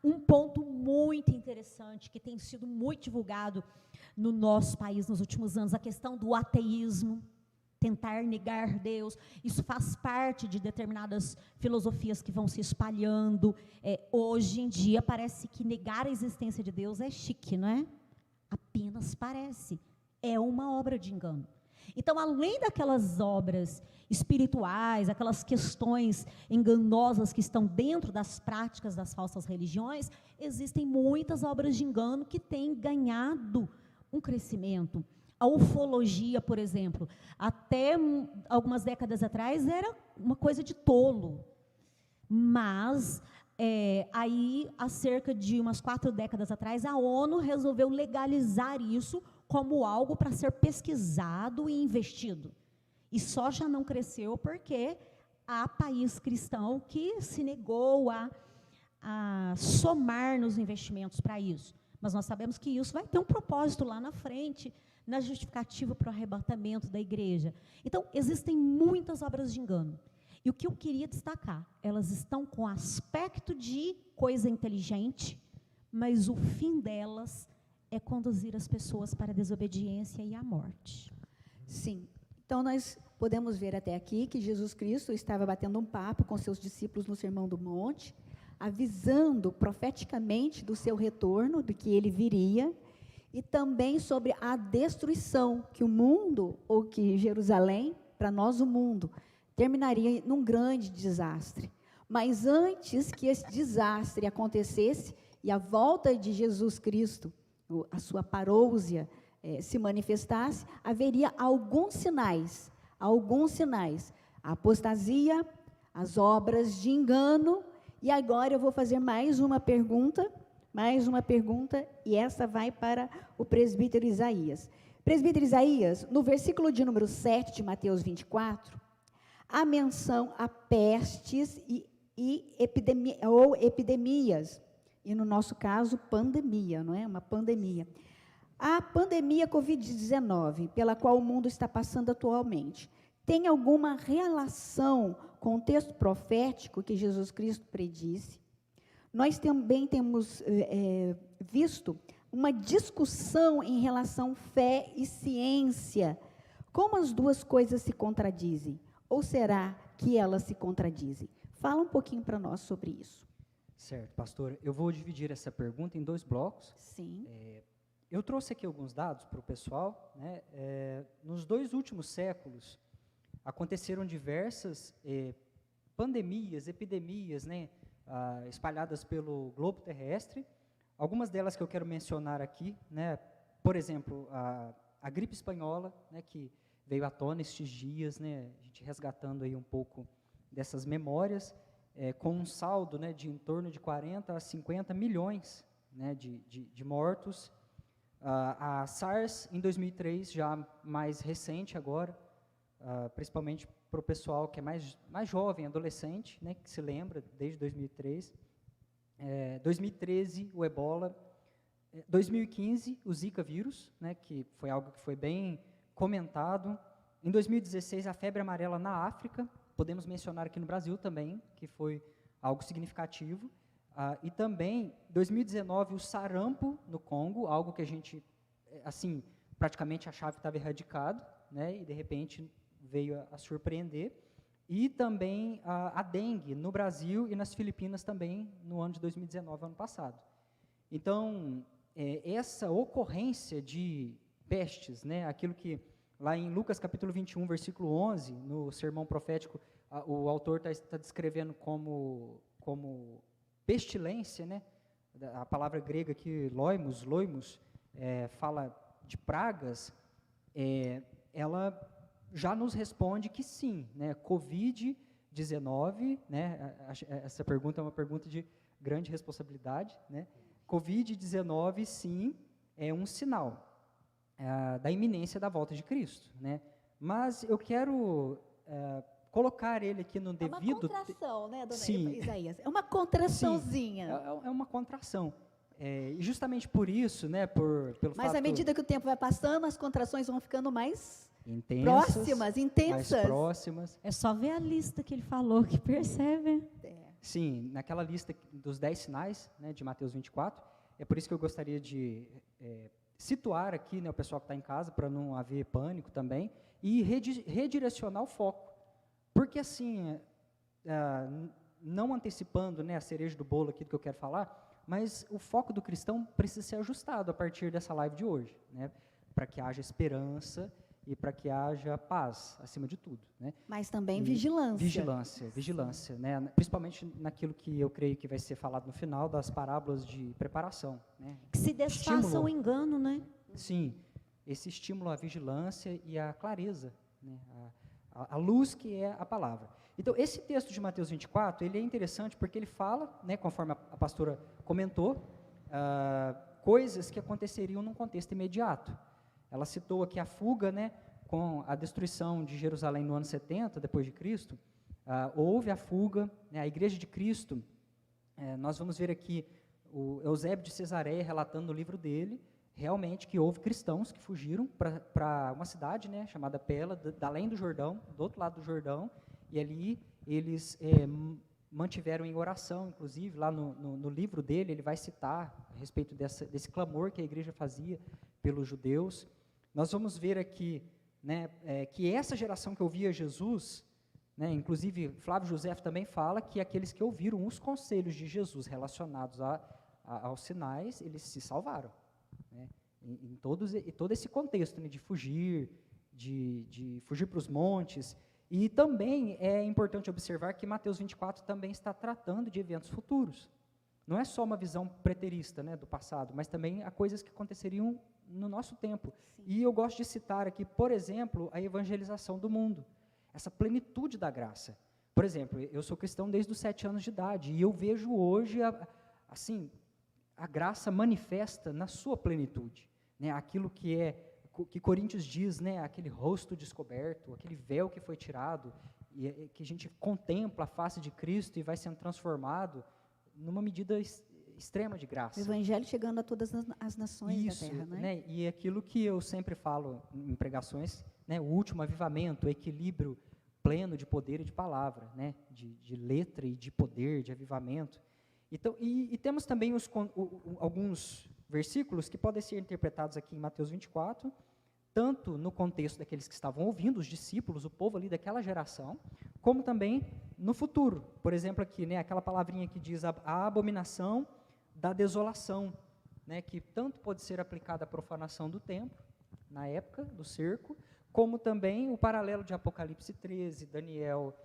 Um ponto muito interessante, que tem sido muito divulgado no nosso país nos últimos anos, a questão do ateísmo. tentar negar Deus. Isso faz parte de determinadas filosofias que vão se espalhando. Hoje em dia parece que negar a existência de Deus é chique, não é? Apenas parece. É uma obra de engano. Então, além daquelas obras espirituais, aquelas questões enganosas que estão dentro das práticas das falsas religiões, existem muitas obras de engano que têm ganhado um crescimento. A ufologia, por exemplo, até algumas décadas atrás era uma coisa de tolo, mas aí, há cerca de umas 4 décadas atrás, a ONU resolveu legalizar isso como algo para ser pesquisado e investido. E só já não cresceu porque há país cristão que se negou a somar nos investimentos para isso. Mas nós sabemos que isso vai ter um propósito lá na frente, na justificativa para o arrebatamento da igreja. Então, existem muitas obras de engano. E o que eu queria destacar, elas estão com aspecto de coisa inteligente, mas o fim delas é conduzir as pessoas para a desobediência e a morte.
Sim. Então, nós podemos ver até aqui que Jesus Cristo estava batendo um papo com seus discípulos no Sermão do Monte, avisando profeticamente do seu retorno, do que ele viria, e também sobre a destruição que o mundo, ou que Jerusalém, para nós o mundo, terminaria num grande desastre. Mas antes que esse desastre acontecesse, e a volta de Jesus Cristo, a sua parousia, se manifestasse, haveria alguns sinais, a apostasia, as obras de engano. E agora eu vou fazer mais uma pergunta, e essa vai para o presbítero Isaías. Presbítero Isaías, no versículo de número 7 de Mateus 24, há menção a pestes e epidemias, e no nosso caso, pandemia, não é? Uma pandemia. A pandemia Covid-19, pela qual o mundo está passando atualmente, tem alguma relação com o texto profético que Jesus Cristo predisse? Nós também temos visto uma discussão em relação fé e ciência. Como as duas coisas se contradizem? Ou será que elas se contradizem? Fala um pouquinho para nós sobre isso.
Certo, pastor. Eu vou dividir essa pergunta em 2 blocos.
Sim.
Eu trouxe aqui alguns dados para o pessoal, né? Nos 2 últimos séculos, aconteceram diversas pandemias, epidemias, né? Espalhadas pelo globo terrestre. Algumas delas que eu quero mencionar aqui, né? Por exemplo, a gripe espanhola, né? Que veio à tona estes dias, né? A gente resgatando aí um pouco dessas memórias, com um saldo, né, de em torno de 40 a 50 milhões, né, de mortos. A SARS, em 2003, já mais recente agora, principalmente para o pessoal que é mais jovem, adolescente, né, que se lembra, desde 2003. 2013, o Ebola. 2015, o Zika vírus, né, que foi algo que foi bem comentado. Em 2016, a febre amarela na África. Podemos mencionar aqui no Brasil também, que foi algo significativo. E também, 2019, o sarampo no Congo, algo que a gente, assim, praticamente achava que estava erradicado, né, e de repente veio a surpreender. E também a dengue no Brasil e nas Filipinas também, no ano de 2019, ano passado. Então, essa ocorrência de pestes, né, aquilo que lá em Lucas capítulo 21, versículo 11, no sermão profético, o autor está descrevendo como pestilência, né? A palavra grega aqui, loimos, fala de pragas, ela já nos responde que sim, né? Covid-19, né? Essa pergunta é uma pergunta de grande responsabilidade, né? Covid-19, sim, é um sinal da iminência da volta de Cristo, né? Mas eu quero colocar ele aqui no devido...
É uma contração, né, dona
Sim.
Isaías? É uma contraçãozinha.
Sim, é uma contração. E justamente por isso, né, pelo
Mas
fato...
à medida que o tempo vai passando, as contrações vão ficando mais
intensas,
próximas, intensas.
mais próximas.
É só ver a lista que ele falou que percebe.
Sim, naquela lista dos 10 sinais, né, de Mateus 24, é por isso que eu gostaria de situar aqui, né, o pessoal que está em casa, para não haver pânico também. e redirecionar o foco. Porque assim, não antecipando, né, a cereja do bolo aqui do que eu quero falar, mas o foco do cristão precisa ser ajustado a partir dessa live de hoje, né, para que haja esperança e para que haja paz, acima de tudo, né?
Mas também vigilância.
Vigilância, né? Principalmente naquilo que eu creio que vai ser falado no final das parábolas de preparação, né?
Que se desfaça o engano, né?
Sim, esse estímulo à vigilância e à clareza, né? A luz que é a palavra. Então, esse texto de Mateus 24, ele é interessante porque ele fala, né, conforme a pastora comentou, coisas que aconteceriam num contexto imediato. Ela citou aqui a fuga, né, com a destruição de Jerusalém no ano 70, depois de Cristo. Houve a fuga, né, a Igreja de Cristo, nós vamos ver aqui o Eusébio de Cesareia relatando no livro dele, realmente que houve cristãos que fugiram para uma cidade, né, chamada Pela, além do Jordão, do outro lado do Jordão, e ali eles mantiveram em oração, inclusive, lá no livro dele, ele vai citar a respeito desse clamor que a igreja fazia pelos judeus. Nós vamos ver aqui, né, que essa geração que ouvia Jesus, né, inclusive Flávio Josefo também fala que aqueles que ouviram os conselhos de Jesus relacionados aos sinais, eles se salvaram, né, em todo esse contexto, né, de fugir para os montes. E também é importante observar que Mateus 24 também está tratando de eventos futuros. Não é só uma visão preterista, né, do passado, mas também há coisas que aconteceriam no nosso tempo. Sim. E eu gosto de citar aqui, por exemplo, a evangelização do mundo, essa plenitude da graça. Por exemplo, eu sou cristão desde os 7 anos de idade, e eu vejo hoje, assim, a graça manifesta na sua plenitude, né, aquilo que Coríntios diz, né, aquele rosto descoberto, aquele véu que foi tirado, e que a gente contempla a face de Cristo e vai sendo transformado numa medida extrema de graça.
O evangelho chegando a todas as nações da terra, né?
E aquilo que eu sempre falo em pregações, né, o último avivamento, o equilíbrio pleno de poder e de palavra, né, de letra e de poder, de avivamento. Então, e temos também alguns versículos que podem ser interpretados aqui em Mateus 24, tanto no contexto daqueles que estavam ouvindo, os discípulos, o povo ali daquela geração, como também no futuro. Por exemplo, aqui, né, aquela palavrinha que diz a abominação da desolação, né, que tanto pode ser aplicada à profanação do templo, na época do cerco, como também o paralelo de Apocalipse 13, Daniel,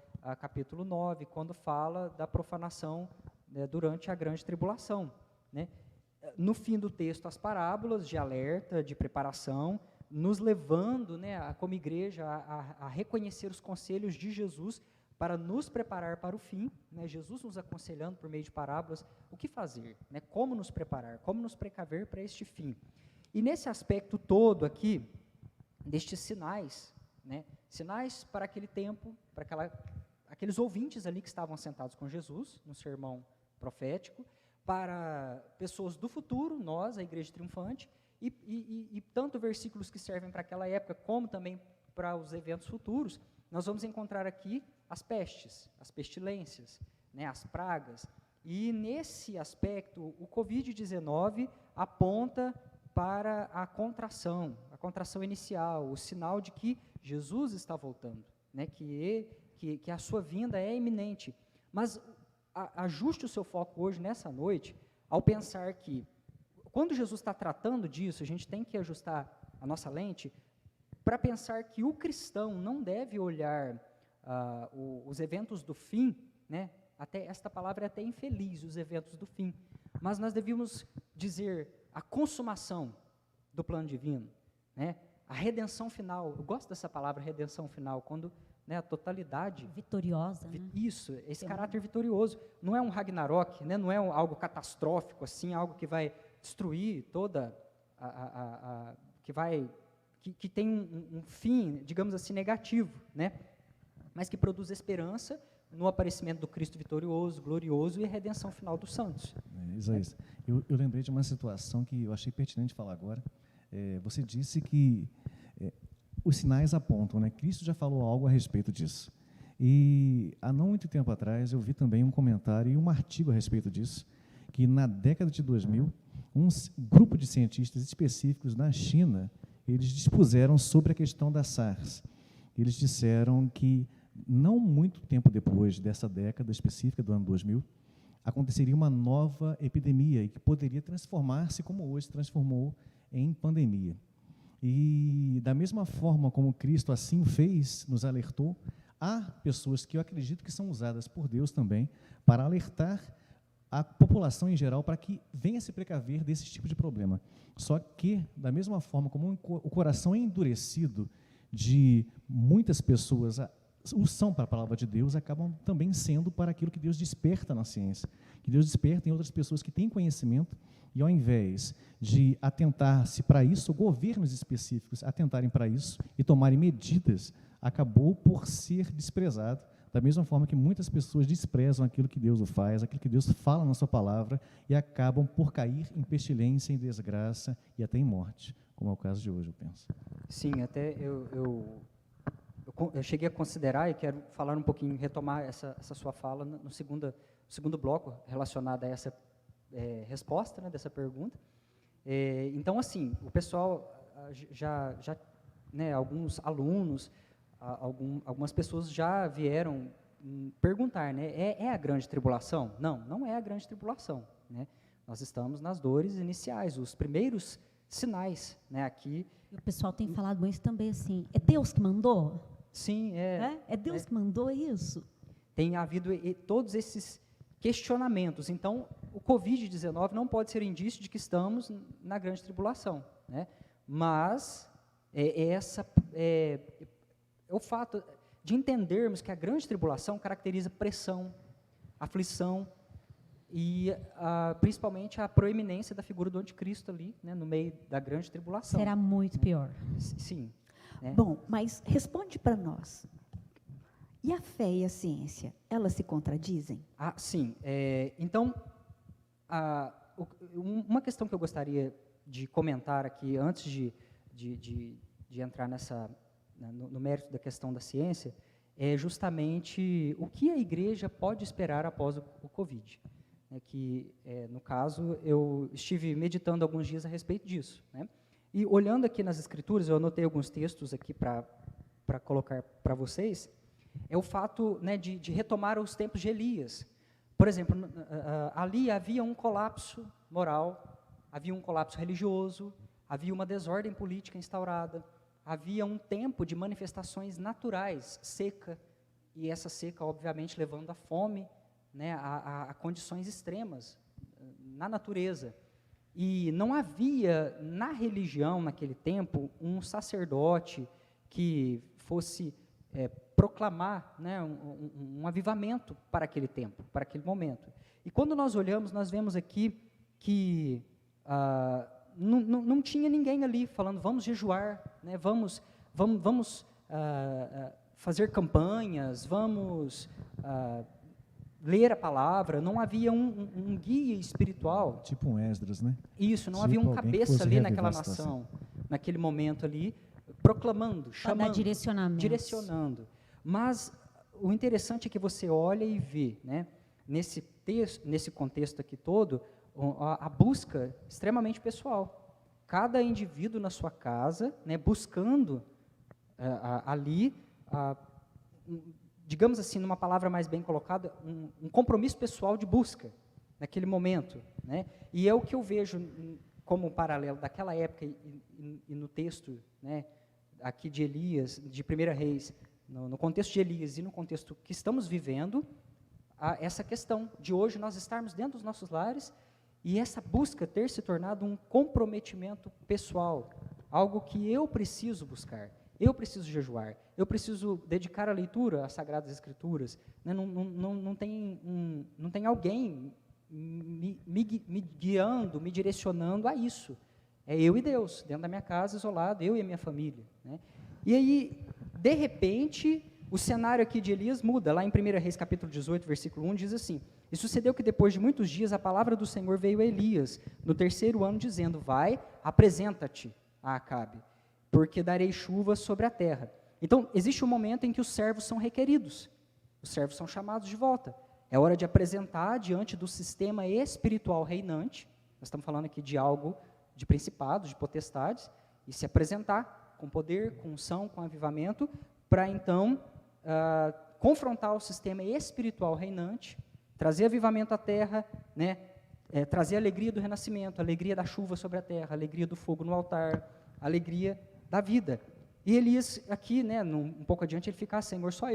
capítulo 9, quando fala da profanação, né, durante a grande tribulação, né. No fim do texto, as parábolas de alerta, de preparação, nos levando, né, como igreja, a reconhecer os conselhos de Jesus para nos preparar para o fim, né, Jesus nos aconselhando por meio de parábolas o que fazer, né, como nos preparar, como nos precaver para este fim. E nesse aspecto todo aqui, destes sinais, né, sinais para aquele tempo, para aqueles ouvintes ali que estavam sentados com Jesus, no sermão profético, para pessoas do futuro, nós, a Igreja Triunfante, e tanto versículos que servem para aquela época, como também para os eventos futuros, nós vamos encontrar aqui as pestes, as pestilências, né, as pragas. E nesse aspecto, o Covid-19 aponta para a contração inicial, o sinal de que Jesus está voltando, né, que a sua vinda é iminente. Mas ajuste o seu foco hoje, nessa noite, ao pensar que, quando Jesus está tratando disso, a gente tem que ajustar a nossa lente para pensar que o cristão não deve olhar os eventos do fim, né? Até esta palavra é até infeliz, os eventos do fim, mas nós devíamos dizer a consumação do plano divino, né? A redenção final. Eu gosto dessa palavra, redenção final, quando, né, a totalidade
vitoriosa, né?
Isso, esse caráter vitorioso. Não é um Ragnarok, né? Não é algo catastrófico, assim, algo que vai destruir toda que tem um fim, digamos assim, negativo, né? Mas que produz esperança no aparecimento do Cristo vitorioso, glorioso e a redenção final dos santos.
Isaías, eu lembrei de uma situação que eu achei pertinente falar agora. Você disse que os sinais apontam, né? Cristo já falou algo a respeito disso. E há não muito tempo atrás eu vi também um comentário e um artigo a respeito disso, que na década de 2000, um grupo de cientistas específicos na China, eles dispuseram sobre a questão da SARS. Eles disseram que, não muito tempo depois dessa década específica do ano 2000, aconteceria uma nova epidemia e que poderia transformar-se, como hoje se transformou, em pandemia. E, da mesma forma como Cristo assim o fez, nos alertou, há pessoas que eu acredito que são usadas por Deus também para alertar a população em geral para que venha se precaver desse tipo de problema. Só que, da mesma forma como o coração é endurecido de muitas pessoas o são para a palavra de Deus, acabam também sendo para aquilo que Deus desperta na ciência, que Deus desperta em outras pessoas que têm conhecimento, e ao invés de atentar-se para isso, governos específicos atentarem para isso e tomarem medidas, acabou por ser desprezado, da mesma forma que muitas pessoas desprezam aquilo que Deus faz, aquilo que Deus fala na sua palavra, e acabam por cair em pestilência, em desgraça e até em morte, como é o caso de hoje, eu penso.
Sim, até eu cheguei a considerar, e quero falar um pouquinho, retomar essa sua fala no segundo bloco, relacionado a essa resposta, né, dessa pergunta. Então, assim, o pessoal já né, alguns alunos, algumas pessoas já vieram perguntar, né, é a grande tribulação? Não, não é a grande tribulação, né? Nós estamos nas dores iniciais, os primeiros sinais, né, aqui.
E o pessoal tem falado muito também assim, é Deus que mandou?
Sim,
É Deus que mandou isso?
Tem havido todos esses questionamentos. Então, o Covid-19 não pode ser indício de que estamos na grande tribulação, né? Mas o fato de entendermos que a grande tribulação caracteriza pressão, aflição e principalmente a proeminência da figura do anticristo ali, né, no meio da grande tribulação.
Será muito pior.
Sim. Né?
Bom, mas responde para nós. E a fé e a ciência, elas se contradizem?
Sim. Então, uma questão que eu gostaria de comentar aqui, antes de entrar no mérito da questão da ciência, é justamente o que a igreja pode esperar após o Covid. No caso, eu estive meditando alguns dias a respeito disso, né? E olhando aqui nas Escrituras, eu anotei alguns textos aqui para colocar para vocês, é o fato, né, de retomar os tempos de Elias. Por exemplo, ali havia um colapso moral, havia um colapso religioso, havia uma desordem política instaurada, havia um tempo de manifestações naturais, seca, e essa seca, obviamente, levando à fome, né, a condições extremas na natureza. E não havia na religião, naquele tempo, um sacerdote que fosse proclamar, né, um avivamento para aquele tempo, para aquele momento. E quando nós olhamos, nós vemos aqui que não tinha ninguém ali falando, vamos jejuar, né, vamos fazer campanhas, vamos ler a palavra. Não havia um guia espiritual.
Tipo um Esdras, né?
Isso, não
tipo
havia um cabeça ali naquela
nação,
nação, naquele momento ali, proclamando, chamando, direcionando. Mas o interessante é que você olha e vê, né, nesse contexto aqui todo, a busca extremamente pessoal. Cada indivíduo na sua casa, né, buscando ali, digamos assim, numa palavra mais bem colocada, um compromisso pessoal de busca naquele momento, né? E é o que eu vejo como um paralelo daquela época e no texto, né, aqui de Elias, de 1 Reis, no contexto de Elias e no contexto que estamos vivendo, essa questão de hoje nós estarmos dentro dos nossos lares e essa busca ter se tornado um comprometimento pessoal, algo que eu preciso buscar, eu preciso jejuar, eu preciso dedicar a leitura às Sagradas Escrituras, né? Não tem alguém me guiando, me direcionando a isso. É eu e Deus, dentro da minha casa, isolado, eu e a minha família, né? E aí, de repente, o cenário aqui de Elias muda. Lá em 1 Reis, capítulo 18, versículo 1, diz assim: E sucedeu que depois de muitos dias a palavra do Senhor veio a Elias, no 3º ano, dizendo: Vai, apresenta-te a Acabe, porque darei chuva sobre a terra. Então, existe um momento em que os servos são requeridos, os servos são chamados de volta. É hora de apresentar diante do sistema espiritual reinante, nós estamos falando aqui de algo de principados, de potestades, e se apresentar com poder, com unção, com avivamento, para então confrontar o sistema espiritual reinante, trazer avivamento à terra, né, trazer a alegria do renascimento, a alegria da chuva sobre a terra, a alegria do fogo no altar, a alegria da vida. E Elias, aqui, né, um pouco adiante, ele fica, Senhor, só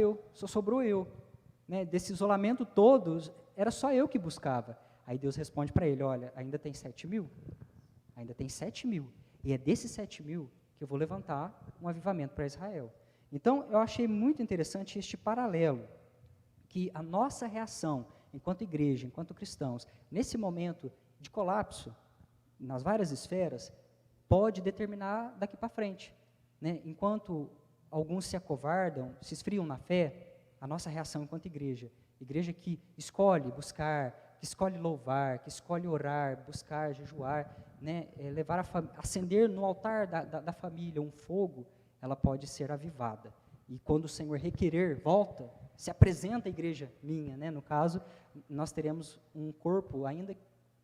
sobrou eu. Né, desse isolamento todo, era só eu que buscava. Aí Deus responde para ele, olha, ainda tem 7.000? Ainda tem 7.000. E é desses 7.000 que eu vou levantar um avivamento para Israel. Então, eu achei muito interessante este paralelo, que a nossa reação, enquanto igreja, enquanto cristãos, nesse momento de colapso, nas várias esferas, pode determinar daqui para frente. Né? Enquanto alguns se acovardam, se esfriam na fé, a nossa reação enquanto igreja que escolhe buscar, que escolhe louvar, que escolhe orar, buscar, jejuar, né, levar acender no altar da família um fogo, ela pode ser avivada. E quando o Senhor requerer, volta, se apresenta a igreja minha, né, no caso, nós teremos um corpo, ainda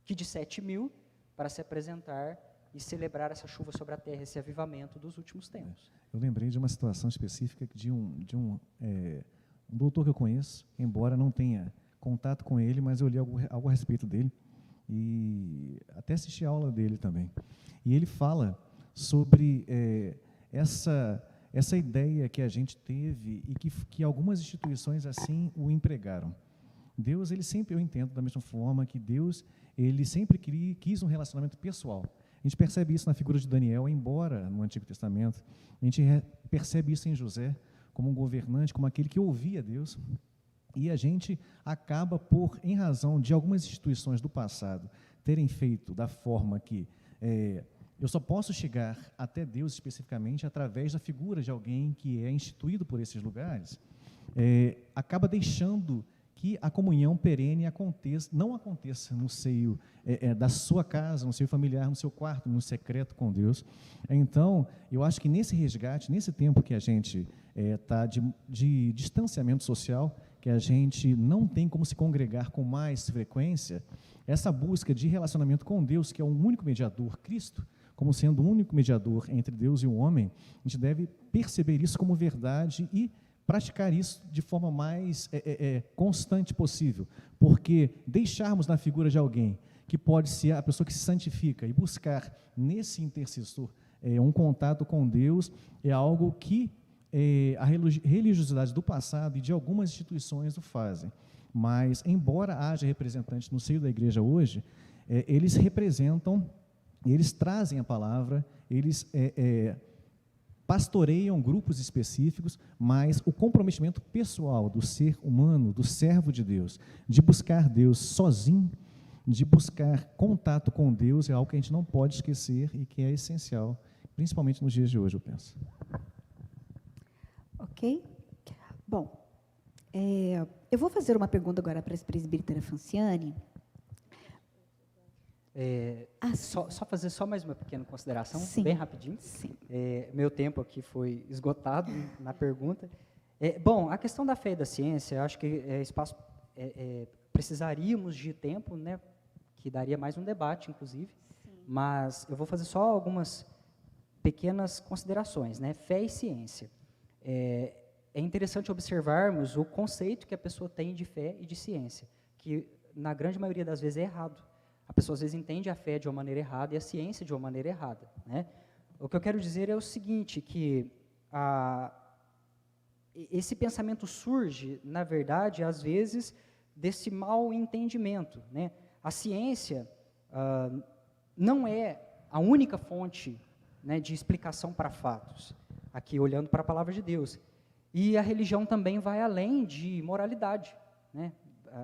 que de 7.000, para se apresentar e celebrar essa chuva sobre a terra, esse avivamento dos últimos tempos.
Eu lembrei de uma situação específica de um doutor que eu conheço, embora não tenha contato com ele, mas eu li algo a respeito dele e até assisti a aula dele também. E ele fala sobre essa ideia que a gente teve e que algumas instituições assim o empregaram. Deus, ele sempre, eu entendo da mesma forma que Deus, ele sempre quis um relacionamento pessoal. A gente percebe isso na figura de Daniel, embora no Antigo Testamento, a gente percebe isso em José, como um governante, como aquele que ouvia Deus, e a gente acaba por, em razão de algumas instituições do passado terem feito da forma que eu só posso chegar até Deus especificamente através da figura de alguém que é instituído por esses lugares, acaba deixando que a comunhão perene não aconteça no seio da sua casa, no seio familiar, no seu quarto, no secreto com Deus. Então, eu acho que nesse resgate, nesse tempo que a gente está de distanciamento social, que a gente não tem como se congregar com mais frequência, essa busca de relacionamento com Deus, que é um único mediador, Cristo, como sendo o único mediador entre Deus e o homem, a gente deve perceber isso como verdade e praticar isso de forma mais constante possível, porque deixarmos na figura de alguém que pode ser a pessoa que se santifica e buscar nesse intercessor um contato com Deus é algo que a religiosidade do passado e de algumas instituições o fazem. Mas, embora haja representantes no seio da igreja hoje, eles representam, eles trazem a palavra, eles pastoreiam grupos específicos, mas o comprometimento pessoal do ser humano, do servo de Deus, de buscar Deus sozinho, de buscar contato com Deus, é algo que a gente não pode esquecer e que é essencial, principalmente nos dias de hoje, eu penso.
Ok? Bom, eu vou fazer uma pergunta agora para a presbítera Franciane.
Só fazer mais uma pequena consideração,
sim,
bem rapidinho.
Sim.
Meu tempo aqui foi esgotado na pergunta. Bom, a questão da fé e da ciência, eu acho que precisaríamos de tempo, né, que daria mais um debate, inclusive, sim, mas eu vou fazer só algumas pequenas considerações, né? Fé e ciência. É interessante observarmos o conceito que a pessoa tem de fé e de ciência, que na grande maioria das vezes é errado. A pessoa às vezes entende a fé de uma maneira errada e a ciência de uma maneira errada, né? O que eu quero dizer é o seguinte, que esse pensamento surge, na verdade, às vezes, desse mau entendimento, né? A ciência não é a única fonte, né, de explicação para fatos, aqui olhando para a palavra de Deus. E a religião também vai além de moralidade, né?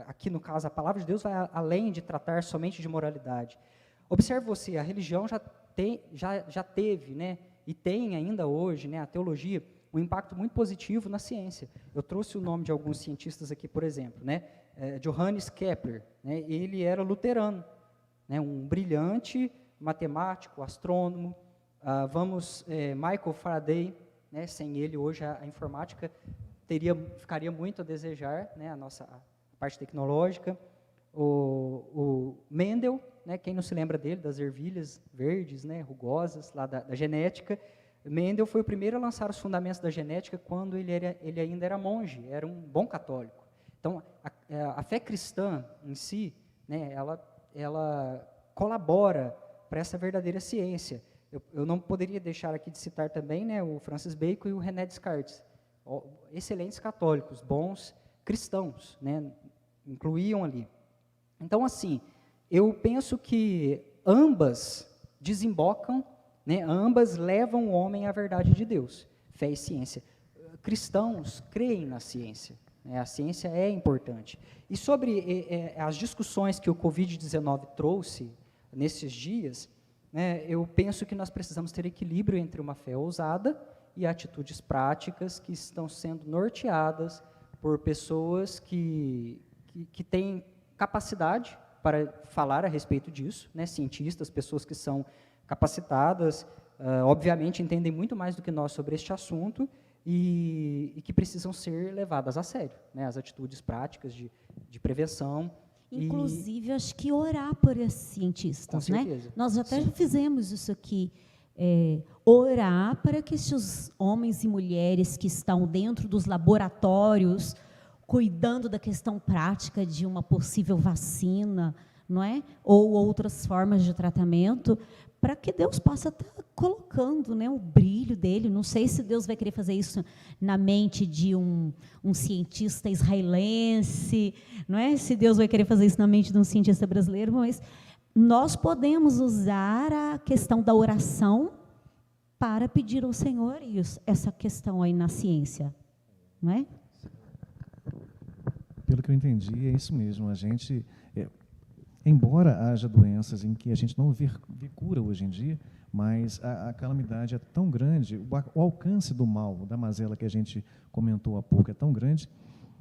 Aqui, no caso, a palavra de Deus vai além de tratar somente de moralidade. Observe você, a religião já teve, né, e tem ainda hoje, né, a teologia, um impacto muito positivo na ciência. Eu trouxe o nome de alguns cientistas aqui, por exemplo, né, Johannes Kepler, né, ele era luterano, né, um brilhante matemático, astrônomo. Michael Faraday, né, sem ele hoje a informática ficaria muito a desejar, né, a parte tecnológica. O Mendel, né, quem não se lembra dele, das ervilhas verdes, né, rugosas, lá da genética, Mendel foi o primeiro a lançar os fundamentos da genética quando ele ainda era monge, era um bom católico. Então, a fé cristã em si, né, ela colabora para essa verdadeira ciência. Eu não poderia deixar aqui de citar também, né, o Francis Bacon e o René Descartes, excelentes católicos, bons cristãos, né, incluíam ali. Então, assim, eu penso que ambas desembocam, né, ambas levam o homem à verdade de Deus, fé e ciência. Cristãos creem na ciência, né, a ciência é importante. E sobre as discussões que o Covid-19 trouxe nesses dias, né, eu penso que nós precisamos ter equilíbrio entre uma fé ousada e atitudes práticas que estão sendo norteadas por pessoas que têm capacidade para falar a respeito disso, né, cientistas, pessoas que são capacitadas, obviamente entendem muito mais do que nós sobre este assunto e que precisam ser levadas a sério, né, as atitudes práticas de prevenção.
Inclusive, acho que orar por esses cientistas,
Com
né?
certeza.
Nós até
Sim.
fizemos isso aqui, orar para que esses homens e mulheres que estão dentro dos laboratórios, cuidando da questão prática de uma possível vacina, não é? Ou outras formas de tratamento, para que Deus possa estar colocando, né, o brilho dele. Não sei se Deus vai querer fazer isso na mente de um cientista israelense, não é? Se Deus vai querer fazer isso na mente de um cientista brasileiro, mas nós podemos usar a questão da oração para pedir ao Senhor isso, essa questão aí na ciência, não é?
Pelo que eu entendi, é isso mesmo. A gente, embora haja doenças em que a gente não vê cura hoje em dia, mas a calamidade é tão grande, o alcance do mal, da mazela que a gente comentou há pouco, é tão grande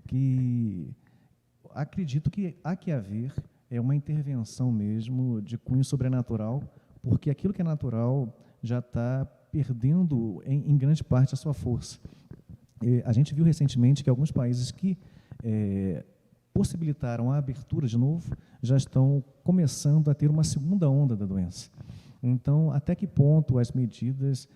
que acredito que há que haver uma intervenção mesmo de cunho sobrenatural, porque aquilo que é natural já está perdendo, em grande parte, a sua força. A gente viu recentemente que alguns países que possibilitaram a abertura de novo, já estão começando a ter uma segunda onda da doença. Então, até que ponto as medidas,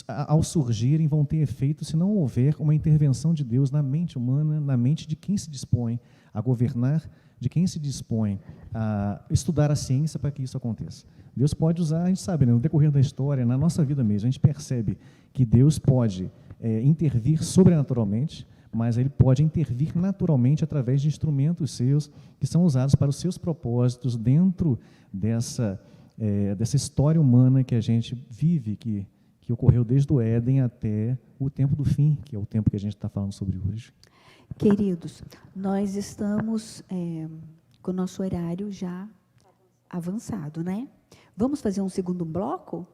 ao surgirem, vão ter efeito se não houver uma intervenção de Deus na mente humana, na mente de quem se dispõe a governar, de quem se dispõe a estudar a ciência para que isso aconteça. Deus pode usar, a gente sabe, né, no decorrer da história, na nossa vida mesmo, a gente percebe que Deus pode intervir sobrenaturalmente, mas ele pode intervir naturalmente através de instrumentos seus que são usados para os seus propósitos dentro dessa história humana que a gente vive, que ocorreu desde o Éden até o tempo do fim, que é o tempo que a gente está falando sobre hoje.
Queridos, nós estamos com o nosso horário já avançado, né? Vamos fazer um segundo bloco?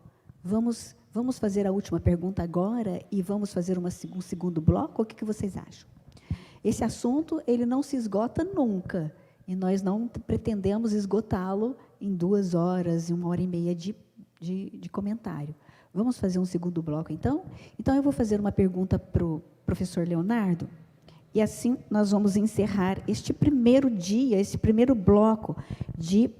Vamos fazer a última pergunta agora e vamos fazer um segundo bloco? O que vocês acham? Esse assunto, ele não se esgota nunca, e nós não pretendemos esgotá-lo em 2 horas e 1h30 de comentário. Vamos fazer um segundo bloco, então? Então, eu vou fazer uma pergunta para o professor Leonardo, e assim nós vamos encerrar este primeiro dia, esse primeiro bloco de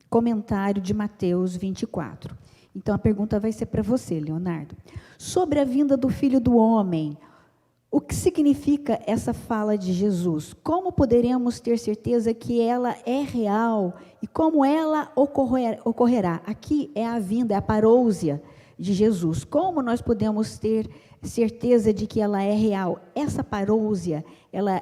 comentário de Mateus 24. Então, a pergunta vai ser para você, Leonardo. Sobre a vinda do Filho do Homem, o que significa essa fala de Jesus? Como poderemos ter certeza que ela é real e como ela ocorrerá? Aqui é a vinda, é a parousia de Jesus. Como nós podemos ter certeza de que ela é real? Essa parousia, ela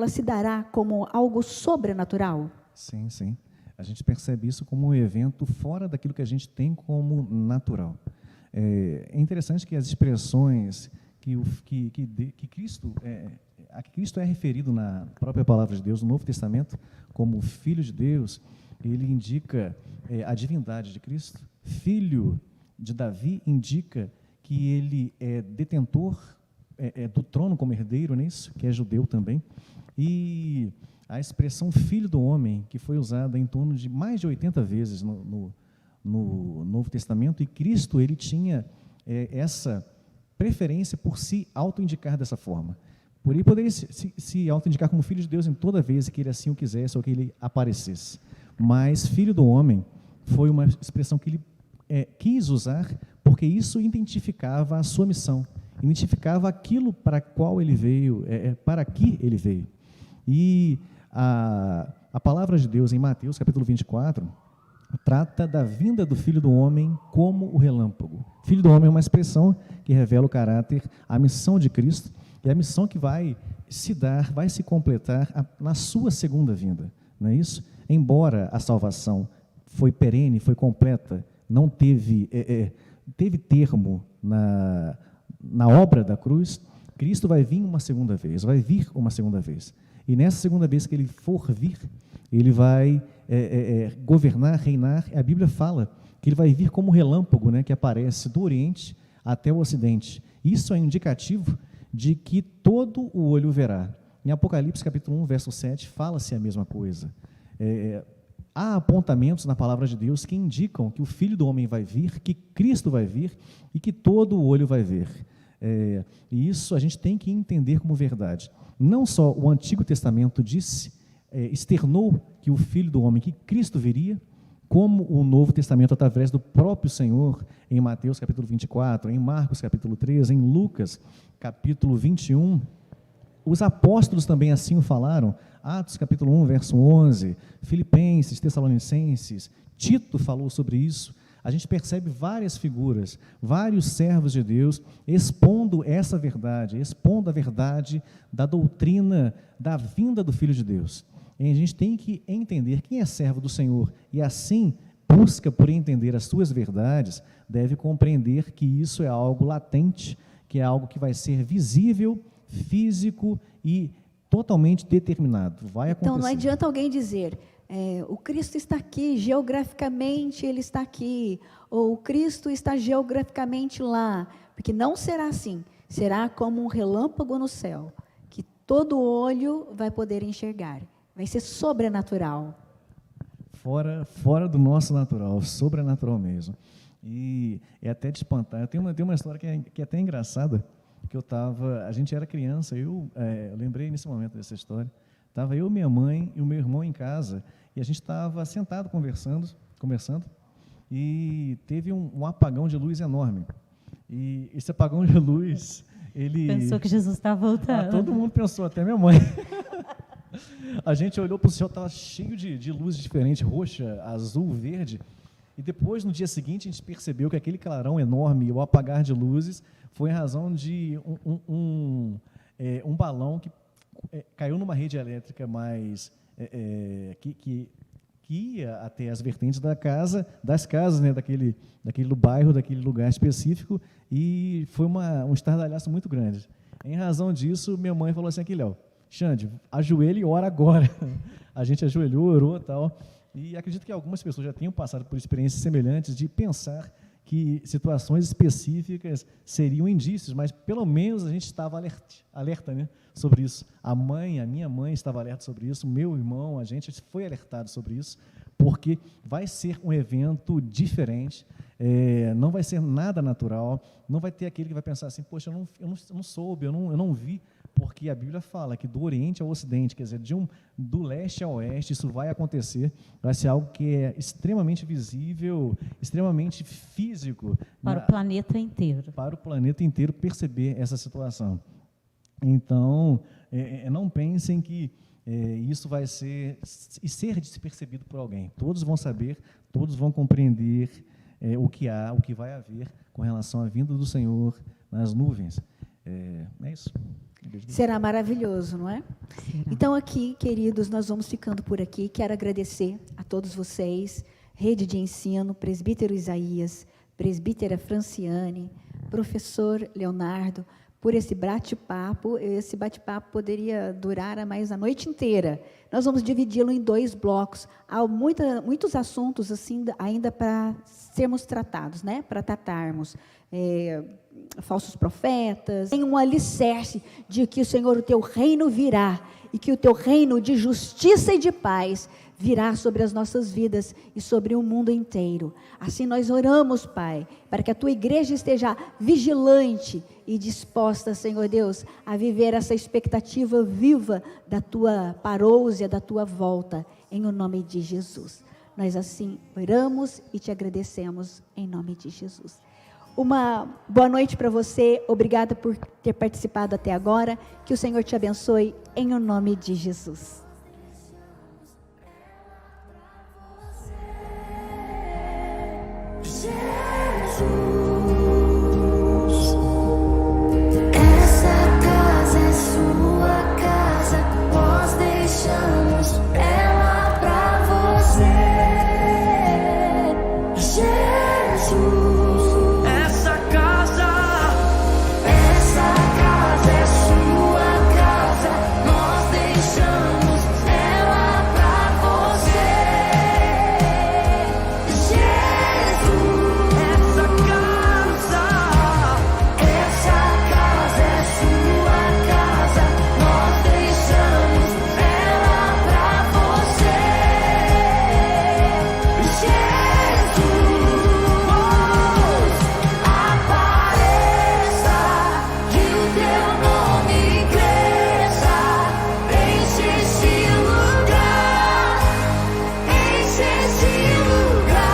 se dará como algo sobrenatural?
Sim, sim. A gente percebe isso como um evento fora daquilo que a gente tem como natural. É interessante que as expressões que Cristo a que Cristo é referido na própria palavra de Deus, no Novo Testamento, como Filho de Deus, ele indica a divindade de Cristo. Filho de Davi indica que ele é detentor do trono como herdeiro, não é isso? Que é judeu também. E a expressão filho do homem, que foi usada em torno de mais de 80 vezes no Novo Testamento, e Cristo ele tinha essa preferência por se auto-indicar dessa forma. Por ele poderia se auto-indicar como filho de Deus em toda vez que ele assim o quisesse ou que ele aparecesse. Mas filho do homem foi uma expressão que ele quis usar porque isso identificava a sua missão, identificava aquilo para qual ele veio, para que ele veio. E a palavra de Deus em Mateus capítulo 24 trata da vinda do Filho do Homem como o relâmpago. Filho do Homem é uma expressão que revela o caráter, a missão de Cristo, e a missão que vai se dar, vai se completar na sua segunda vinda. Não é isso? Embora a salvação foi perene, foi completa, não teve termo na obra da cruz, Cristo vai vir uma segunda vez, E nessa segunda vez que ele for vir, ele vai governar, reinar. A Bíblia fala que ele vai vir como relâmpago, né, que aparece do Oriente até o Ocidente. Isso é indicativo de que todo o olho verá. Em Apocalipse capítulo 1, verso 7, fala-se a mesma coisa. Há apontamentos na palavra de Deus que indicam que o Filho do Homem vai vir, que Cristo vai vir e que todo o olho vai ver. E isso a gente tem que entender como verdade. Não só o Antigo Testamento externou que o Filho do Homem, que Cristo viria, como o Novo Testamento, através do próprio Senhor, em Mateus capítulo 24, em Marcos capítulo 3, em Lucas capítulo 21, os apóstolos também assim o falaram, Atos capítulo 1, verso 11, Filipenses, Tessalonicenses, Tito falou sobre isso. A gente percebe várias figuras, vários servos de Deus expondo essa verdade, expondo a verdade da doutrina da vinda do Filho de Deus. E a gente tem que entender quem é servo do Senhor e assim busca por entender as suas verdades, deve compreender que isso é algo latente, que é algo que vai ser visível, físico e totalmente determinado. Vai acontecer.
Então não adianta alguém dizer, o Cristo está aqui, geograficamente ele está aqui, ou o Cristo está geograficamente lá, porque não será assim, será como um relâmpago no céu, que todo olho vai poder enxergar, vai ser sobrenatural.
Fora do nosso natural, sobrenatural mesmo. E é até de espantar. Tem uma história que é até engraçada, que a gente era criança, eu lembrei nesse momento dessa história, estava eu, minha mãe e o meu irmão em casa, e a gente estava sentado conversando, e teve um apagão de luz enorme. E esse apagão de luz, ele...
Pensou que Jesus estava voltando.
Todo mundo pensou, até minha mãe. A gente olhou para o céu, estava cheio de luzes diferentes, roxa, azul, verde, e depois, no dia seguinte, a gente percebeu que aquele clarão enorme, o apagar de luzes, foi em razão de um balão que caiu numa rede elétrica que ia até as vertentes das casas, né, daquele bairro, daquele lugar específico, e foi um estardalhaço muito grande. Em razão disso, minha mãe falou assim, aqui, Léo, Xande, ajoelha e ora agora. A gente ajoelhou, orou e tal, e acredito que algumas pessoas já tenham passado por experiências semelhantes de pensar que situações específicas seriam indícios, mas pelo menos a gente estava alerta, né, sobre isso. A minha mãe estava alerta sobre isso, meu irmão, a gente foi alertado sobre isso, porque vai ser um evento diferente, não vai ser nada natural, não vai ter aquele que vai pensar assim, poxa, eu não soube, eu não vi, porque a Bíblia fala que do Oriente ao Ocidente, quer dizer, do leste ao oeste, isso vai acontecer, vai ser algo que é extremamente visível, extremamente físico.
Para o planeta inteiro. Para
o planeta inteiro perceber essa situação. Então, não pensem que isso vai ser despercebido por alguém. Todos vão saber, todos vão compreender o que vai haver com relação à vinda do Senhor nas nuvens. É isso.
Será maravilhoso, não é?
Será.
Então aqui, queridos, nós vamos ficando por aqui. Quero agradecer a todos vocês, Rede de Ensino, Presbítero Isaías, Presbítera Franciane, Professor Leonardo, por esse bate-papo. Esse bate-papo poderia durar mais a noite inteira. Nós vamos dividi-lo em 2 blocos. Há muitos assuntos assim ainda para sermos tratados, né? Para tratarmos. Falsos profetas, tem um alicerce de que o Senhor, o teu reino virá, e que o teu reino de justiça e de paz virá sobre as nossas vidas e sobre o mundo inteiro. Assim nós oramos, Pai, para que a tua igreja esteja vigilante e disposta, Senhor Deus, a viver essa expectativa viva da tua parousia, da tua volta, em o nome de Jesus. Nós assim oramos e te agradecemos em nome de Jesus. Uma boa noite para você. Obrigada por ter participado até agora. Que o Senhor te abençoe em o nome de Jesus.
Essa casa é sua casa, nós deixamos ela pra você, Jesus.
Essa casa
É sua casa, nós deixamos ela pra você, Jesus.
Essa casa
É sua casa, nós deixamos ela pra você, Jesus. Apareça, que o teu nome cresça, enche esse lugar, enche esse lugar.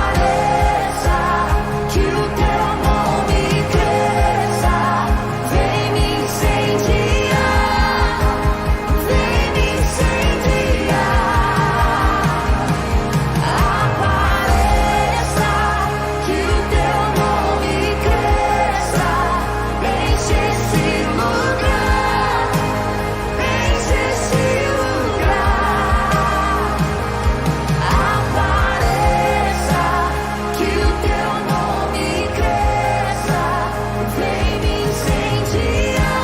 Apareça, que o teu nome cresça, vem me incendiar, vem me incendiar. Apareça, que o teu nome cresça, enche esse lugar, enche esse lugar. Apareça, que o teu nome cresça, vem me incendiar,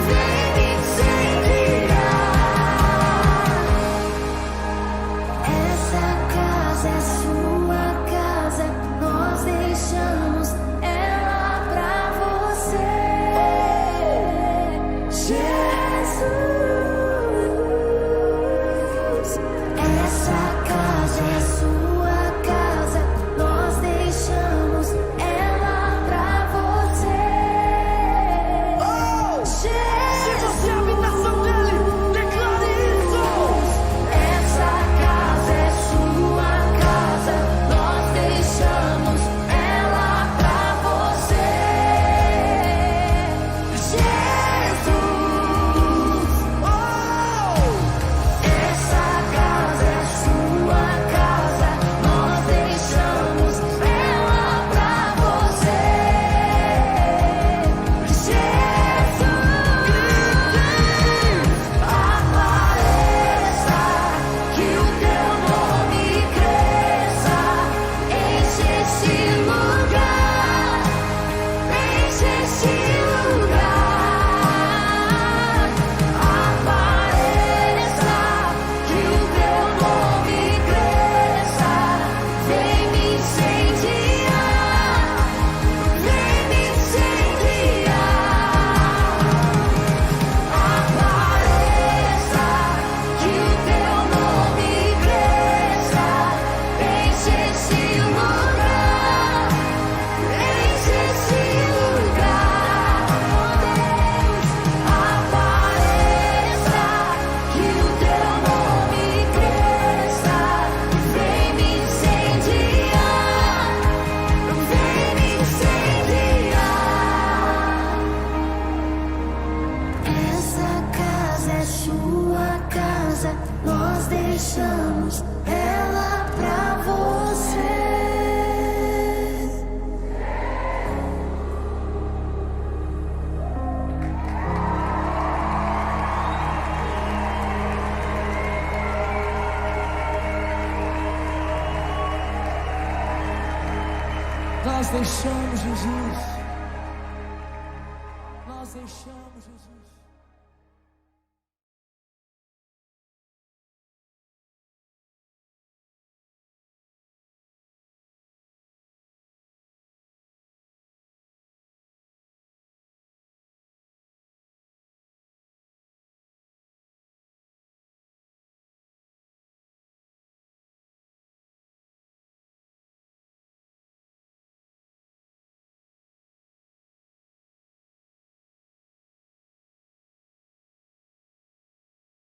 vem me incendiar. Essa casa é sua casa, nós deixamos ela pra você, Jesus. Essa casa é sua casa, nós deixamos ela pra você,
Se você é a habitação dele, declare isso.
Essa casa é sua casa, nós deixamos ela pra você, Jesus. Essa casa é sua casa, nós deixamos ela pra você, Jesus. Apareça, que o teu nome cresça, enche esse lugar, enche esse lugar. Apareça, que o teu nome cresça, vem me incendiar, vem me incendiar. Apareça, que o teu nome cresça, enche esse lugar, enche esse lugar. Apareça, que o teu nome cresça, vem me incendiar, vem me incendiar. Essa casa é sua casa, nós deixamos ela pra você.
Nós deixamos Jesus. Nós deixamos Jesus.